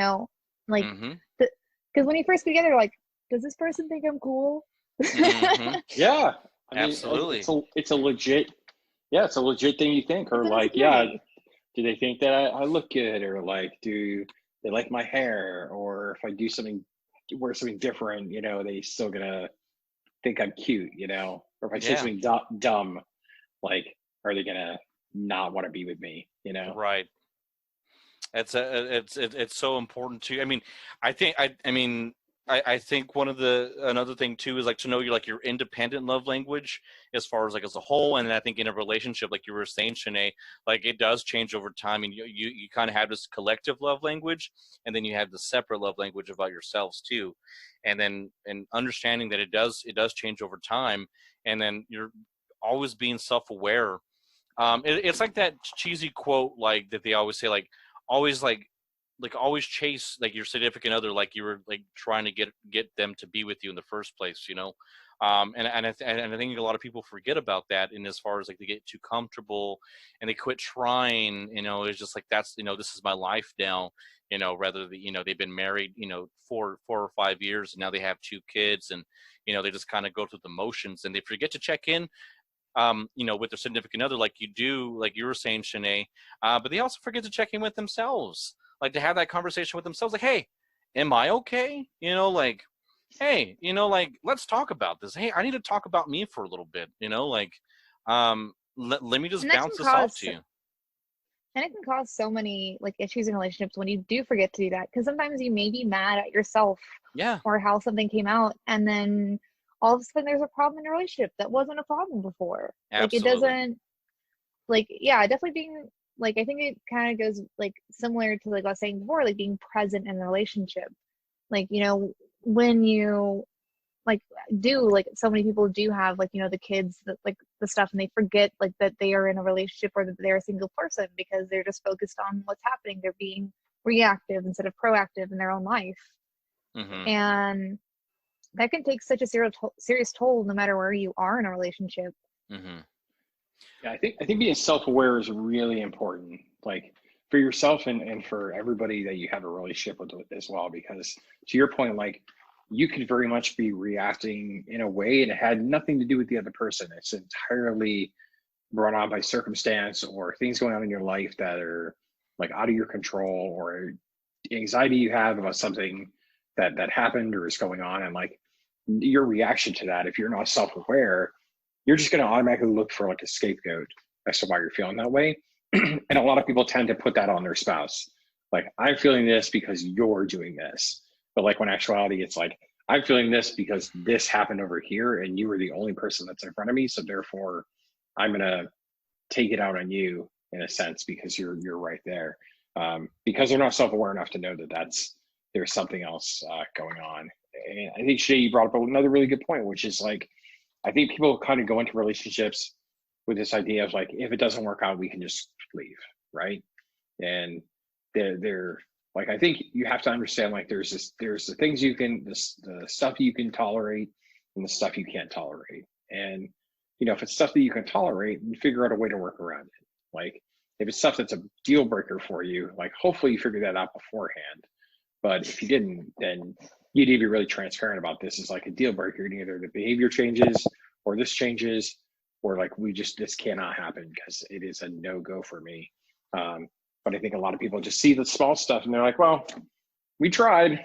Like, because when you first get together, like, does this person think I'm cool? Yeah. I mean, absolutely. It's a legit thing you think, or like, do they think that I look good, or like, do they like my hair, or if I wear something different, they still gonna think I'm cute, or if I say something dumb, like, are they gonna not want to be with me, Right. It's so important too. I mean, I think another thing too is like to know your independent love language as far as like as a whole. And I think in a relationship, like you were saying, Shanae, like it does change over time, and you kind of have this collective love language, and then you have the separate love language about yourselves too. And understanding that it does change over time, and then you're always being self-aware. It's like that cheesy quote, like that they always say, like always always chase like your significant other, like you were like trying to get them to be with you in the first place, and I think a lot of people forget about that, in as far as like they get too comfortable and they quit trying. It's just like, that's this is my life now, rather than they've been married 4 or 5 years, and now they have 2 kids, and they just kind of go through the motions, and they forget to check in with their significant other, like you do, like you were saying, Shanae, but they also forget to check in with themselves, like to have that conversation with themselves, like, hey, am I okay? Like, hey, like, let's talk about this. Hey, I need to talk about me for a little bit, like, let me just bounce this off to you. And it can cause so many like issues in relationships when you do forget to do that, because sometimes you may be mad at yourself, or how something came out, and then all of a sudden there's a problem in your relationship that wasn't a problem before. Absolutely. Like, it doesn't, like, definitely like I think it kind of goes like similar to like I was saying before, like being present in the relationship. Like, you know, when you like do like so many people do have like, you know, the kids that like the stuff and they forget like that they are in a relationship or that they're a single person because they're just focused on what's happening. They're being reactive instead of proactive in their own life. Mm-hmm. And that can take such a serious toll no matter where you are in a relationship. Mm-hmm. Yeah, I think being self-aware is really important, like for yourself and for everybody that you have a relationship with as well. Because to your point, like you could very much be reacting in a way and it had nothing to do with the other person. It's entirely brought on by circumstance or things going on in your life that are like out of your control, or anxiety you have about something that happened or is going on, and like your reaction to that, if you're not self-aware, you're just going to automatically look for like a scapegoat as to why you're feeling that way. And a lot of people tend to put that on their spouse. Like, I'm feeling this because you're doing this. But like when actuality, it's like, I'm feeling this because this happened over here and you were the only person that's in front of me. So therefore I'm going to take it out on you in a sense because you're right there. Because they're not self-aware enough to know that there's something else going on. And I think Shay, you brought up another really good point, which is like, I think people kind of go into relationships with this idea of like, if it doesn't work out, we can just leave, right? And they're like, I think you have to understand like there's the things you can, the stuff you can tolerate and the stuff you can't tolerate. And you know, if it's stuff that you can tolerate, you figure out a way to work around it. Like if it's stuff that's a deal breaker for you, like hopefully you figure that out beforehand. But if you didn't, then you need to be really transparent about this as like a deal breaker. Either the behavior changes or this changes, or like this cannot happen because it is a no-go for me. But I think a lot of people just see the small stuff and they're like, well, we tried,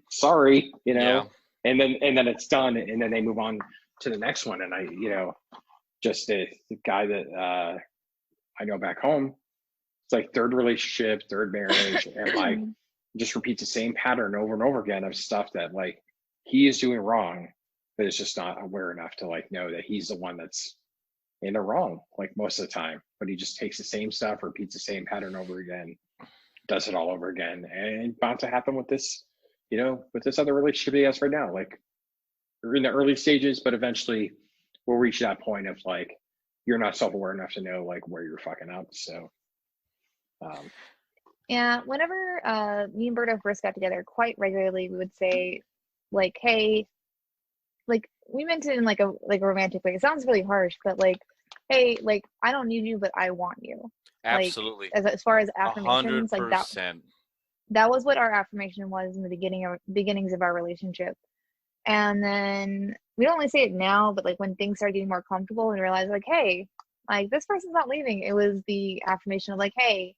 sorry, you know, Yeah. and then it's done. And then they move on to the next one. And I, you know, just the guy that I know back home, it's like third relationship, third marriage, and like just repeats the same pattern over and over again of stuff that like he is doing wrong, but is just not aware enough to like know that he's the one that's in the wrong like most of the time. But he just takes the same stuff, repeats the same pattern over again, does it all over again. And it's bound to happen with this, you know, with this other relationship he has right now. Like we're in the early stages, but eventually we'll reach that point of like you're not self-aware enough to know like where you're fucking up. So Yeah, whenever me and Berto first got together, quite regularly we would say, like, "Hey," like we meant it in like a romantic way. It sounds really harsh, but like, "Hey, like I don't need you, but I want you." Like Absolutely. as far as affirmations, like 100%. that was what our affirmation was in the beginnings of our relationship. And then we don't only say it now, but like when things start getting more comfortable and realize like, "Hey, like this person's not leaving." It was the affirmation of like, "Hey,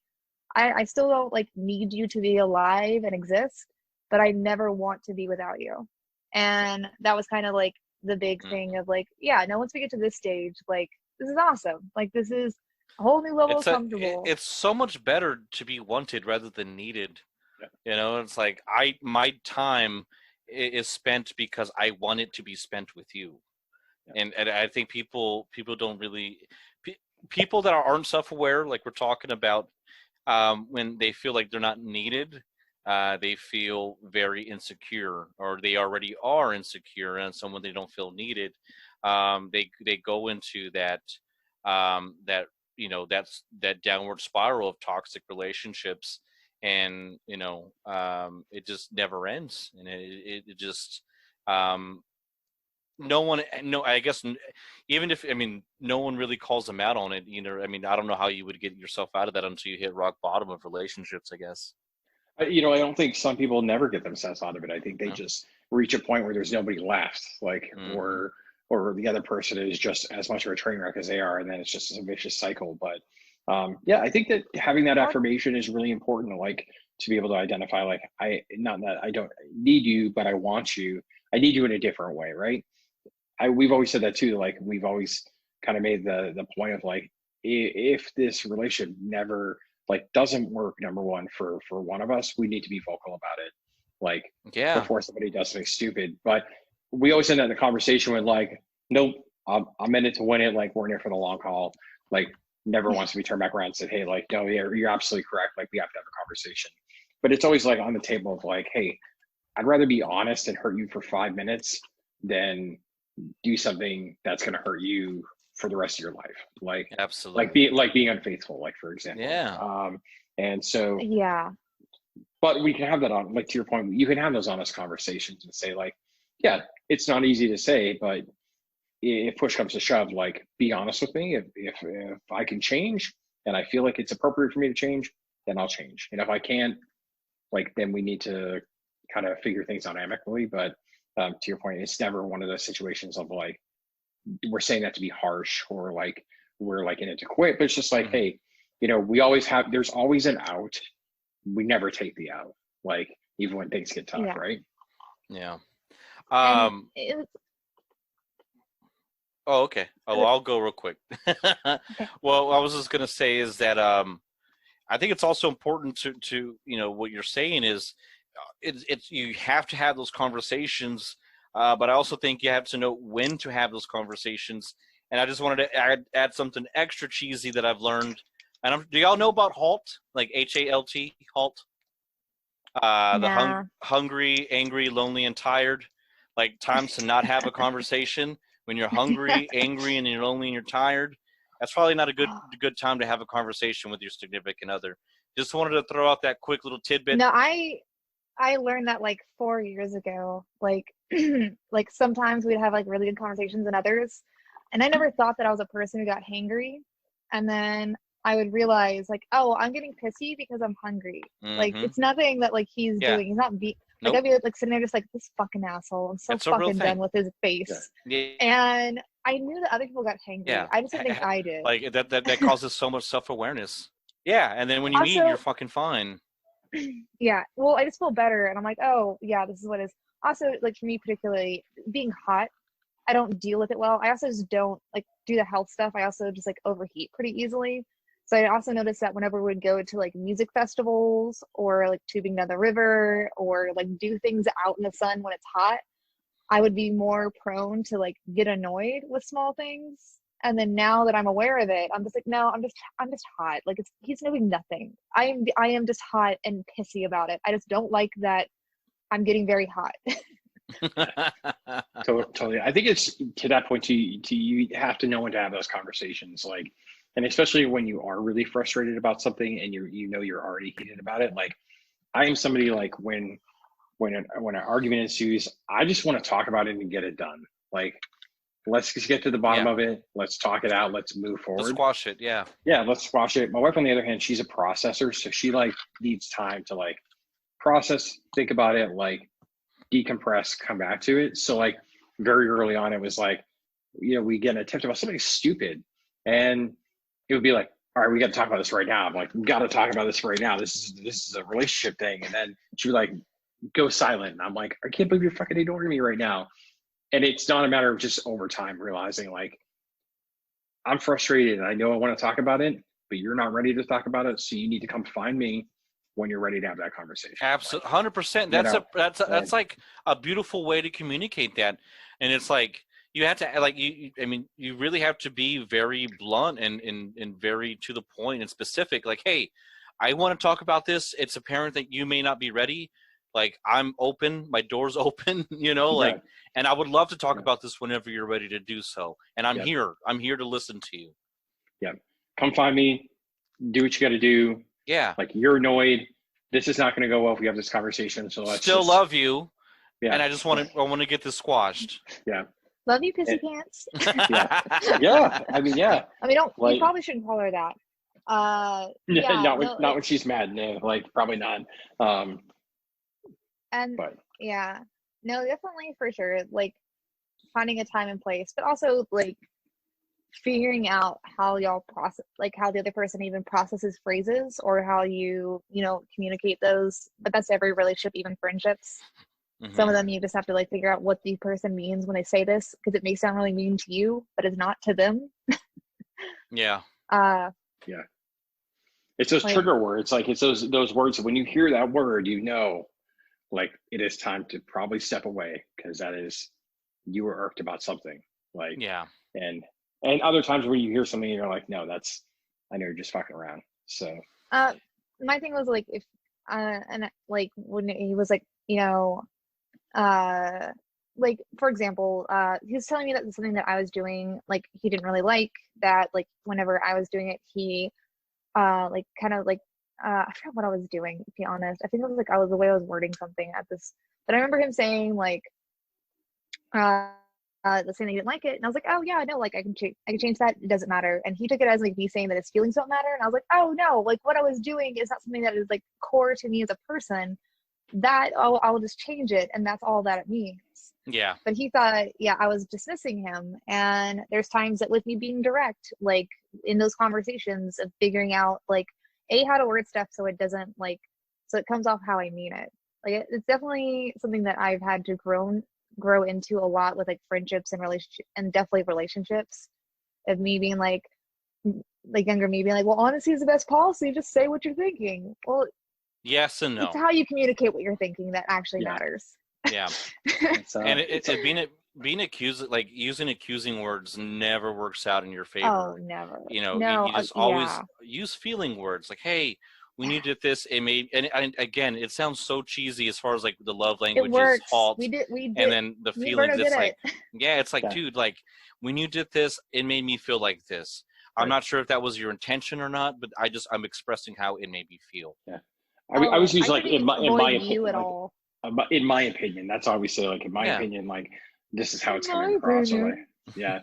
I still don't like need you to be alive and exist, but I never want to be without you." And that was kind of like the big thing of like, yeah, now once we get to this stage, like this is awesome. Like this is a whole new level of comfortable. It's so much better to be wanted rather than needed. Yeah. You know, it's like my time is spent because I want it to be spent with you. Yeah. And I think people don't really people that aren't self-aware, like we're talking about, when they feel like they're not needed, they feel very insecure, or they already are insecure, and so when they don't feel needed, they go into that that you know that downward spiral of toxic relationships, and you know it just never ends, and it just no one, no, I guess, even if, I mean, no one really calls them out on it, you know. I mean, I don't know how you would get yourself out of that until you hit rock bottom of relationships, I guess. You know, I don't think some people never get themselves out of it. I think they No. just reach a point where there's nobody left, like, Mhm. or the other person is just as much of a train wreck as they are, and then it's just a vicious cycle. But yeah, I think that having that affirmation is really important, like to be able to identify, like, not that I don't need you, but I want you. I need you in a different way, right? We've always said that too. Like we've always kind of made the point of like, if this relationship never like doesn't work, number one, for one of us, we need to be vocal about it, like Yeah. before somebody does something stupid. But we always end up in the conversation with like, nope, I'm in it to win it. Like we're in it for the long haul. Like never wants to be turned back around and said, hey, like, no, you're absolutely correct. Like, we have to have a conversation. But it's always like on the table of like, hey, I'd rather be honest and hurt you for 5 minutes than do something that's going to hurt you for the rest of your life. Absolutely. Like being unfaithful, like, for example. Yeah. And so, Yeah. but we can have that on, like, to your point, you can have those honest conversations and say, like, yeah, it's not easy to say, but if push comes to shove, like, be honest with me. If I can change and I feel like it's appropriate for me to change, then I'll change. And if I can't, like, then we need to kind of figure things out amicably. But to your point, it's never one of those situations of like, we're saying that to be harsh or like we're like in it to quit, but it's just like, hey, there's always an out. We never take the out, like, even when things get tough, right? Yeah. Oh, okay. Oh, I'll go real quick. Okay. Well, I was just gonna say is that I think it's also important to what you're saying is it's you have to have those conversations, but I also think you have to know when to have those conversations. And I just wanted to add something extra cheesy that I've learned. And do y'all know about HALT, like HALT, HALT? The hungry, angry, lonely, and tired, like times to not have a conversation when you're hungry, angry, and you're lonely and you're tired. That's probably not a good time to have a conversation with your significant other. Just wanted to throw out that quick little tidbit. No, I learned that like 4 years ago. Like like sometimes we'd have like really good conversations and others. And I never thought that I was a person who got hangry. And then I would realize like, oh, I'm getting pissy because I'm hungry. Like it's nothing that like he's doing. He's not like I'd be like sitting there just like, this fucking asshole. I'm so fucking done with his face. Yeah. And I knew that other people got hangry. Yeah. I just didn't think I did. Like that causes so much self-awareness. Yeah, and then when you meet, you're fucking fine. Yeah, well, I just feel better, and I'm like, oh, yeah, this is what it is. Also, like, for me particularly, being hot, I don't deal with it well. I also just don't, like, do the health stuff. I also just, like, overheat pretty easily. So I also noticed that whenever we'd go to, like, music festivals or, like, tubing down the river or, like, do things out in the sun when it's hot, I would be more prone to, like, get annoyed with small things. And then now that I'm aware of it, I'm just like, no, I'm just hot. Like he's doing nothing. I am just hot and pissy about it. I just don't like that I'm getting very hot. Totally. I think it's to that point you have to know when to have those conversations, like, and especially when you are really frustrated about something and you're already heated about it. Like, I am somebody like when an argument ensues, I just want to talk about it and get it done. Like, let's just get to the bottom of it. Let's talk it out. Let's move forward. Let's squash it. Yeah. Yeah. Let's squash it. My wife, on the other hand, she's a processor. So she like needs time to like process, think about it, like decompress, come back to it. So like very early on, it was like, we get an attempt about something stupid and it would be like, all right, we got to talk about this right now. I'm like, we got to talk about this right now. This is a relationship thing. And then she would like go silent. And I'm like, I can't believe you're fucking ignoring me right now. And it's not a matter of just over time realizing like, I'm frustrated and I know I want to talk about it, but you're not ready to talk about it. So you need to come find me when you're ready to have that conversation. Absolutely. 100%. That's like a beautiful way to communicate that. And it's like, you have to like, you really have to be very blunt and very to the point and specific. Like, hey, I want to talk about this. It's apparent that you may not be ready. Like, I'm open, my door's open, like, and I would love to talk about this whenever you're ready to do so. And I'm here to listen to you. Yeah. Come find me, do what you got to do. Yeah. Like, you're annoyed. This is not going to go well if we have this conversation. So let's love you. Yeah. And I just want to get this squashed. Yeah. Love you, pissy pants. Yeah. Yeah. I mean, yeah. I mean, you probably shouldn't call her that. Not when she's mad. No, like, probably not. No, definitely, for sure, like finding a time and place, but also like figuring out how y'all process, like how the other person even processes phrases or how you communicate those. But that's every relationship, even friendships. Some of them you just have to like figure out what the person means when they say this, because it may sound really mean to you but it's not to them. Yeah. It's those trigger words. Like, it's those words, when you hear that word, like, it is time to probably step away, because that is, you were irked about something. Like, and other times when you hear something and you're like, no, that's I know you're just fucking around. So My thing was like, if and like when he was like, you know, like for example, he was telling me that something that I was doing, like he didn't really like that. Like whenever I was doing it, he like kind of like I forgot what I was doing, to be honest. I think it was like the way I was wording something at this, but I remember him saying like uh the saying that he didn't like it, and I was like, oh yeah, no, like I can change that, it doesn't matter. And he took it as like me saying that his feelings don't matter, and I was like, oh no, like what I was doing is not something that is like core to me as a person, that I'll just change it, and that's all that it means. Yeah. But he thought, yeah, I was dismissing him. And there's times that with me being direct, like in those conversations of figuring out like how to word stuff so it doesn't like, so it comes off how I mean it. Like it's definitely something that I've had to grow into a lot with like friendships and relationship, and definitely relationships, of me being like younger me being like, well, honesty is the best policy, just say what you're thinking. Well, yes and no. it's how you communicate what you're thinking that actually matters. Yeah. And being accused, like using accusing words, never works out in your favor. Oh, never. You know, no, you just always use feeling words like, hey, when you did this, it made, and again, it sounds so cheesy as far as like the love language is halt. We did, and then the feelings, it's like, it's like, Yeah. dude, like when you did this, it made me feel like this. I'm not sure if that was your intention or not, but I'm expressing how it made me feel. Yeah. I was using like in my opinion, in my opinion, that's all we say. Like in my opinion, like this is how it's coming across. Or, like, yeah,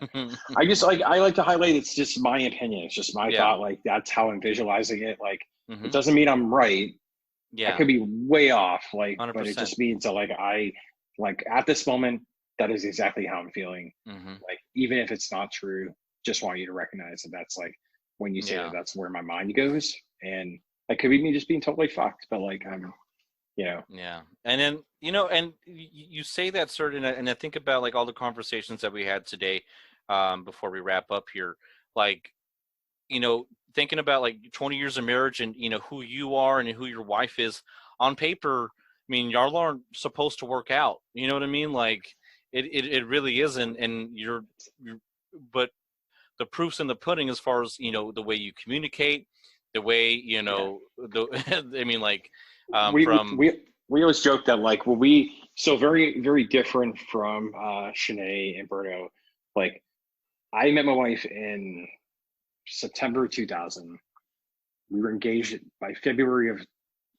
I just like I like to highlight. It's just my opinion. It's just my thought. Like that's how I'm visualizing it. Like it doesn't mean I'm right. Yeah, I could be way off. Like, 100%. But it just means that like I like at this moment that is exactly how I'm feeling. Like even if it's not true, just want you to recognize that that's like when you say that, that's where my mind goes, and that could be me just being totally fucked. But like I'm. Yeah. And then, and you say that certain, and I think about like all the conversations that we had today, before we wrap up here, like, thinking about like 20 years of marriage and, who you are and who your wife is on paper. I mean, y'all aren't supposed to work out, you know what I mean? Like it really isn't. And but the proof's in the pudding as far as, the way you communicate, the way, I mean, like, we always joke that like when so very very different from Shanae and Berto. Like I met my wife in September 2000. We were engaged by February of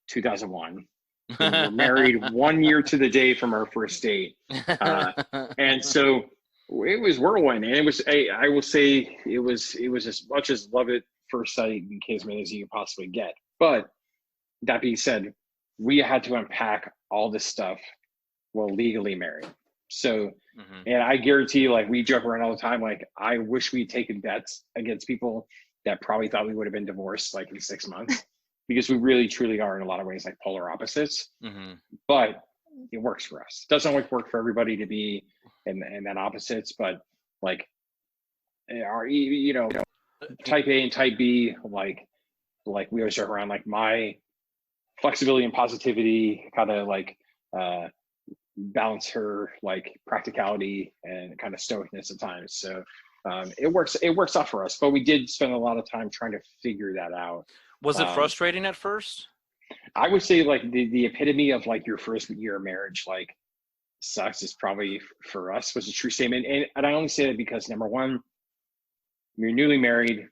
2001. We were married 1 year to the day from our first date, and so it was whirlwind. And it was I will say it was as much as love at first sight and kismet as you could possibly get. But that being said, we had to unpack all this stuff while legally married. So, and I guarantee, like we joke around all the time, like I wish we'd taken bets against people that probably thought we would have been divorced like in 6 months, because we really truly are in a lot of ways like polar opposites. But it works for us. It doesn't always work for everybody to be in that opposites, but like our type A and type B, like we always joke around, like my flexibility and positivity kind of like balance her like practicality and kind of stoicness at times. So it works out for us, but we did spend a lot of time trying to figure that out. Was it frustrating at first? I would say like the epitome of like your first year of marriage like sucks is probably for us was a true statement. And I only say that because number one, you're newly married,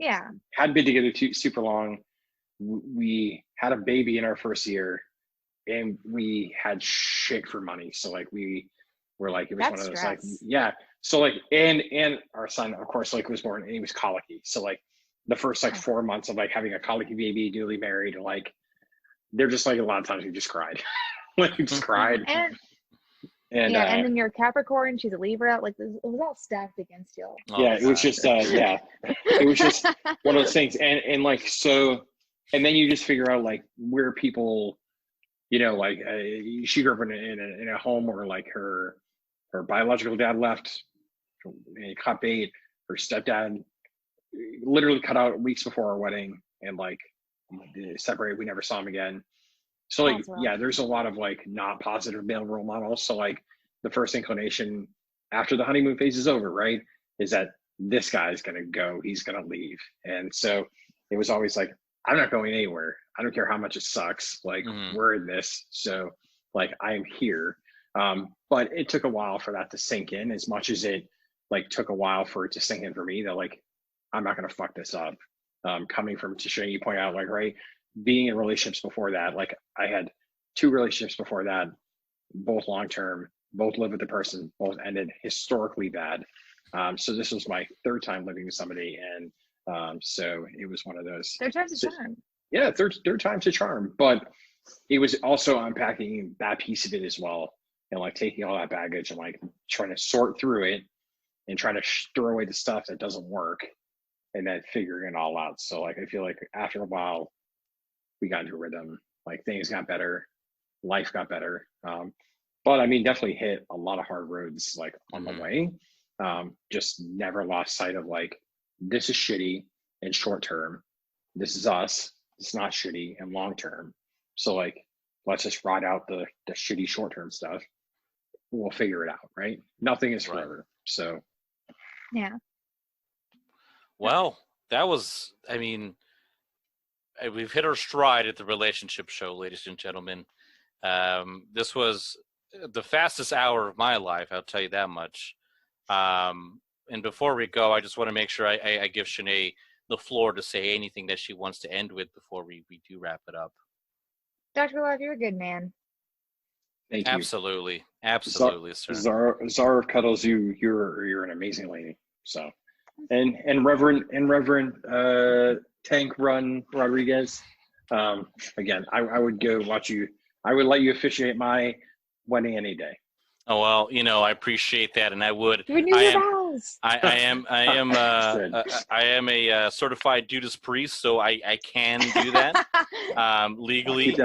hadn't been together super long. We had a baby in our first year, and we had shit for money. So like we were like, it was one of those like, So like, and our son, of course, like was born and he was colicky. So like the first like 4 months of like having a colicky baby, newly married, like they're just like a lot of times we just cried, like we just cried. And then you're a Capricorn, she's a Libra, like it was all stacked against you. It was just it was just one of those things. And like so. And then you just figure out like where people, like she grew up in a home where like her biological dad left, and cut bait. Her stepdad literally cut out weeks before our wedding, and like separated. We never saw him again. So like there's a lot of like not positive male role models. So like the first inclination after the honeymoon phase is over, right, is that this guy's going to go, he's going to leave. And so it was always like, I'm not going anywhere. I don't care how much it sucks. Like, we're in this. So like, I'm here. But it took a while for that to sink in, as much as it like took a while for it to sink in for me that like, I'm not going to fuck this up. Coming from Tashane, you point out, like, right, being in relationships before that, like I had 2 relationships before that, both long-term, both lived with the person, both ended historically bad. So this was my 3rd time living with somebody. And so it was one of those. 3rd time's a charm. Yeah, third time's a charm. But it was also unpacking that piece of it as well. And like taking all that baggage and like trying to sort through it and trying to throw away the stuff that doesn't work and then figuring it all out. So like, I feel like after a while, we got into a rhythm, like things got better, life got better. But I mean, definitely hit a lot of hard roads like on the way. Just never lost sight of like, this is shitty and short term. This is us. It's not shitty and long term. So like, let's just ride out the shitty short term stuff. We'll figure it out, right? Nothing is forever. So yeah. Well, that was, I mean, we've hit our stride at the relationship show, ladies and gentlemen. This was the fastest hour of my life, I'll tell you that much. And before we go, I just want to make sure I give Shanae the floor to say anything that she wants to end with before we do wrap it up. Dr. Love, you're a good man. Thank you. Absolutely, sir. Zara of Cuddles, you're an amazing lady. So, and Reverend Tank Run Rodriguez. Again, I would go watch you. I would let you officiate my wedding any day. Oh well, you know, I appreciate that, and I would. Renew your vows. I am a certified Judas priest, so I can do that legally.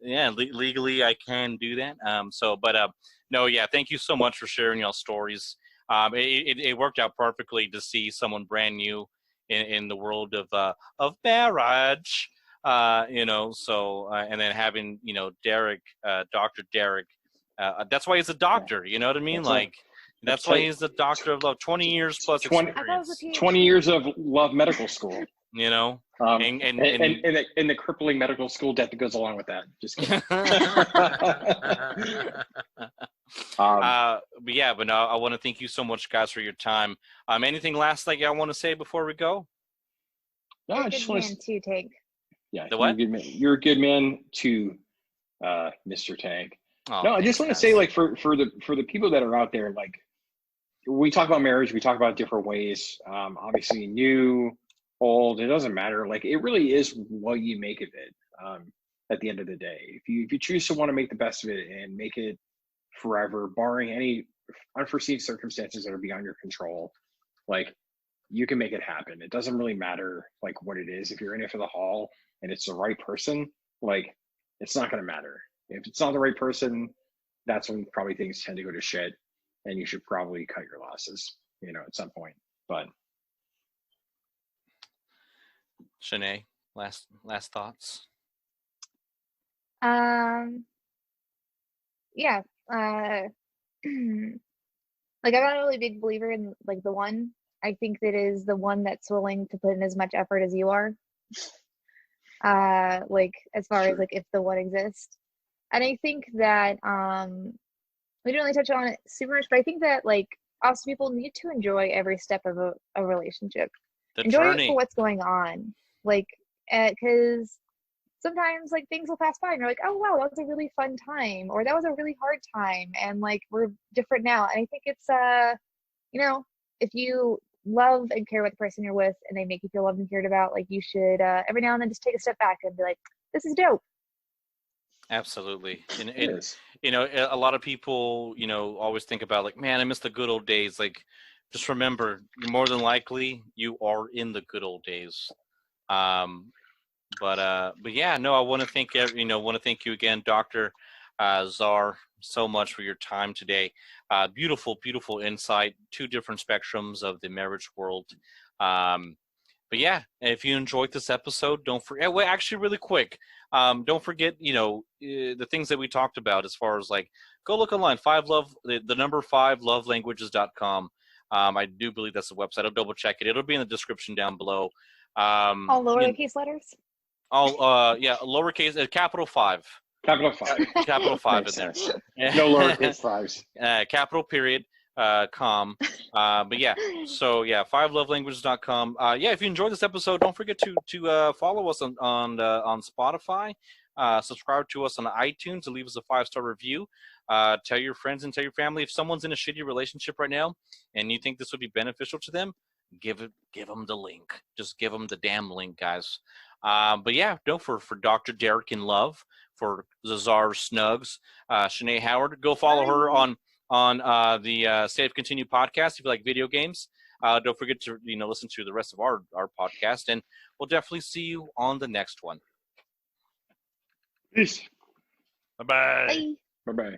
Legally I can do that. No, yeah. Thank you so much for sharing your stories. It worked out perfectly to see someone brand new in the world of marriage. You know, so and then having Derek, Dr. Derek. That's why he's a doctor. You know what I mean? That's why he's the doctor of love. 20 years plus experience. 20 years of love medical school. You know, and the crippling medical school debt that goes along with that. Just kidding. but no, I want to thank you so much, guys, for your time. Anything last that y'all want to say before we go? No, I just want to Tank. Yeah, the what? You're a good man to Mr. Tank. Oh, no, I just want to say, like, for the people that are out there, like, we talk about marriage, we talk about different ways. Obviously, new, old, it doesn't matter. Like, it really is what you make of it. At the end of the day, if you choose to want to make the best of it and make it forever, barring any unforeseen circumstances that are beyond your control, like, you can make it happen. It doesn't really matter like what it is. If you're in it for the haul and it's the right person, like, it's not going to matter. If it's not the right person, that's when probably things tend to go to shit, and you should probably cut your losses, at some point. But Shanae, last thoughts. Yeah. Like, I'm not a really big believer in like the one. I think that is the one that's willing to put in as much effort as you are. Like, as far as like if the one exists. And I think that we didn't really touch on it super much, but I think that like also people need to enjoy every step of a relationship. Enjoy it for what's going on. Like, because sometimes like things will pass by and you're like, oh wow, that was a really fun time, or that was a really hard time, and like we're different now. And I think it's if you love and care about the person you're with and they make you feel loved and cared about, like you should every now and then just take a step back and be like, this is dope. Absolutely. And a lot of people, always think about like, man, I miss the good old days. Like, just remember, more than likely you are in the good old days. But yeah, no, I want to thank you again, Dr. Czar, so much for your time today. Beautiful, beautiful insight, 2 different spectrums of the marriage world. But yeah, if you enjoyed this episode, don't forget. Well, actually, really quick, don't forget, the things that we talked about as far as like, go look online, the number 5 lovelanguages.com. I do believe that's the website. I'll double check it. It'll be in the description down below. All lowercase letters? All yeah, lowercase, capital 5. Capital 5. Capital 5 in Makes there. sense. No lowercase 5s. Capital period, com. But yeah, so yeah, 5lovelanguages.com. Yeah, if you enjoyed this episode, don't forget to follow us on Spotify. Subscribe to us on iTunes and leave us a 5-star review. Tell your friends and tell your family. If someone's in a shitty relationship right now and you think this would be beneficial to them, give them the link. Just give them the damn link, guys. But yeah, no, for Dr. Derek in Love, for Zazar Snugs, Shanae Howard, go follow her on the Safe Continue podcast if you like video games. Don't forget to listen to the rest of our podcast, and we'll definitely see you on the next one. Peace. Bye-bye. Bye. Bye-bye.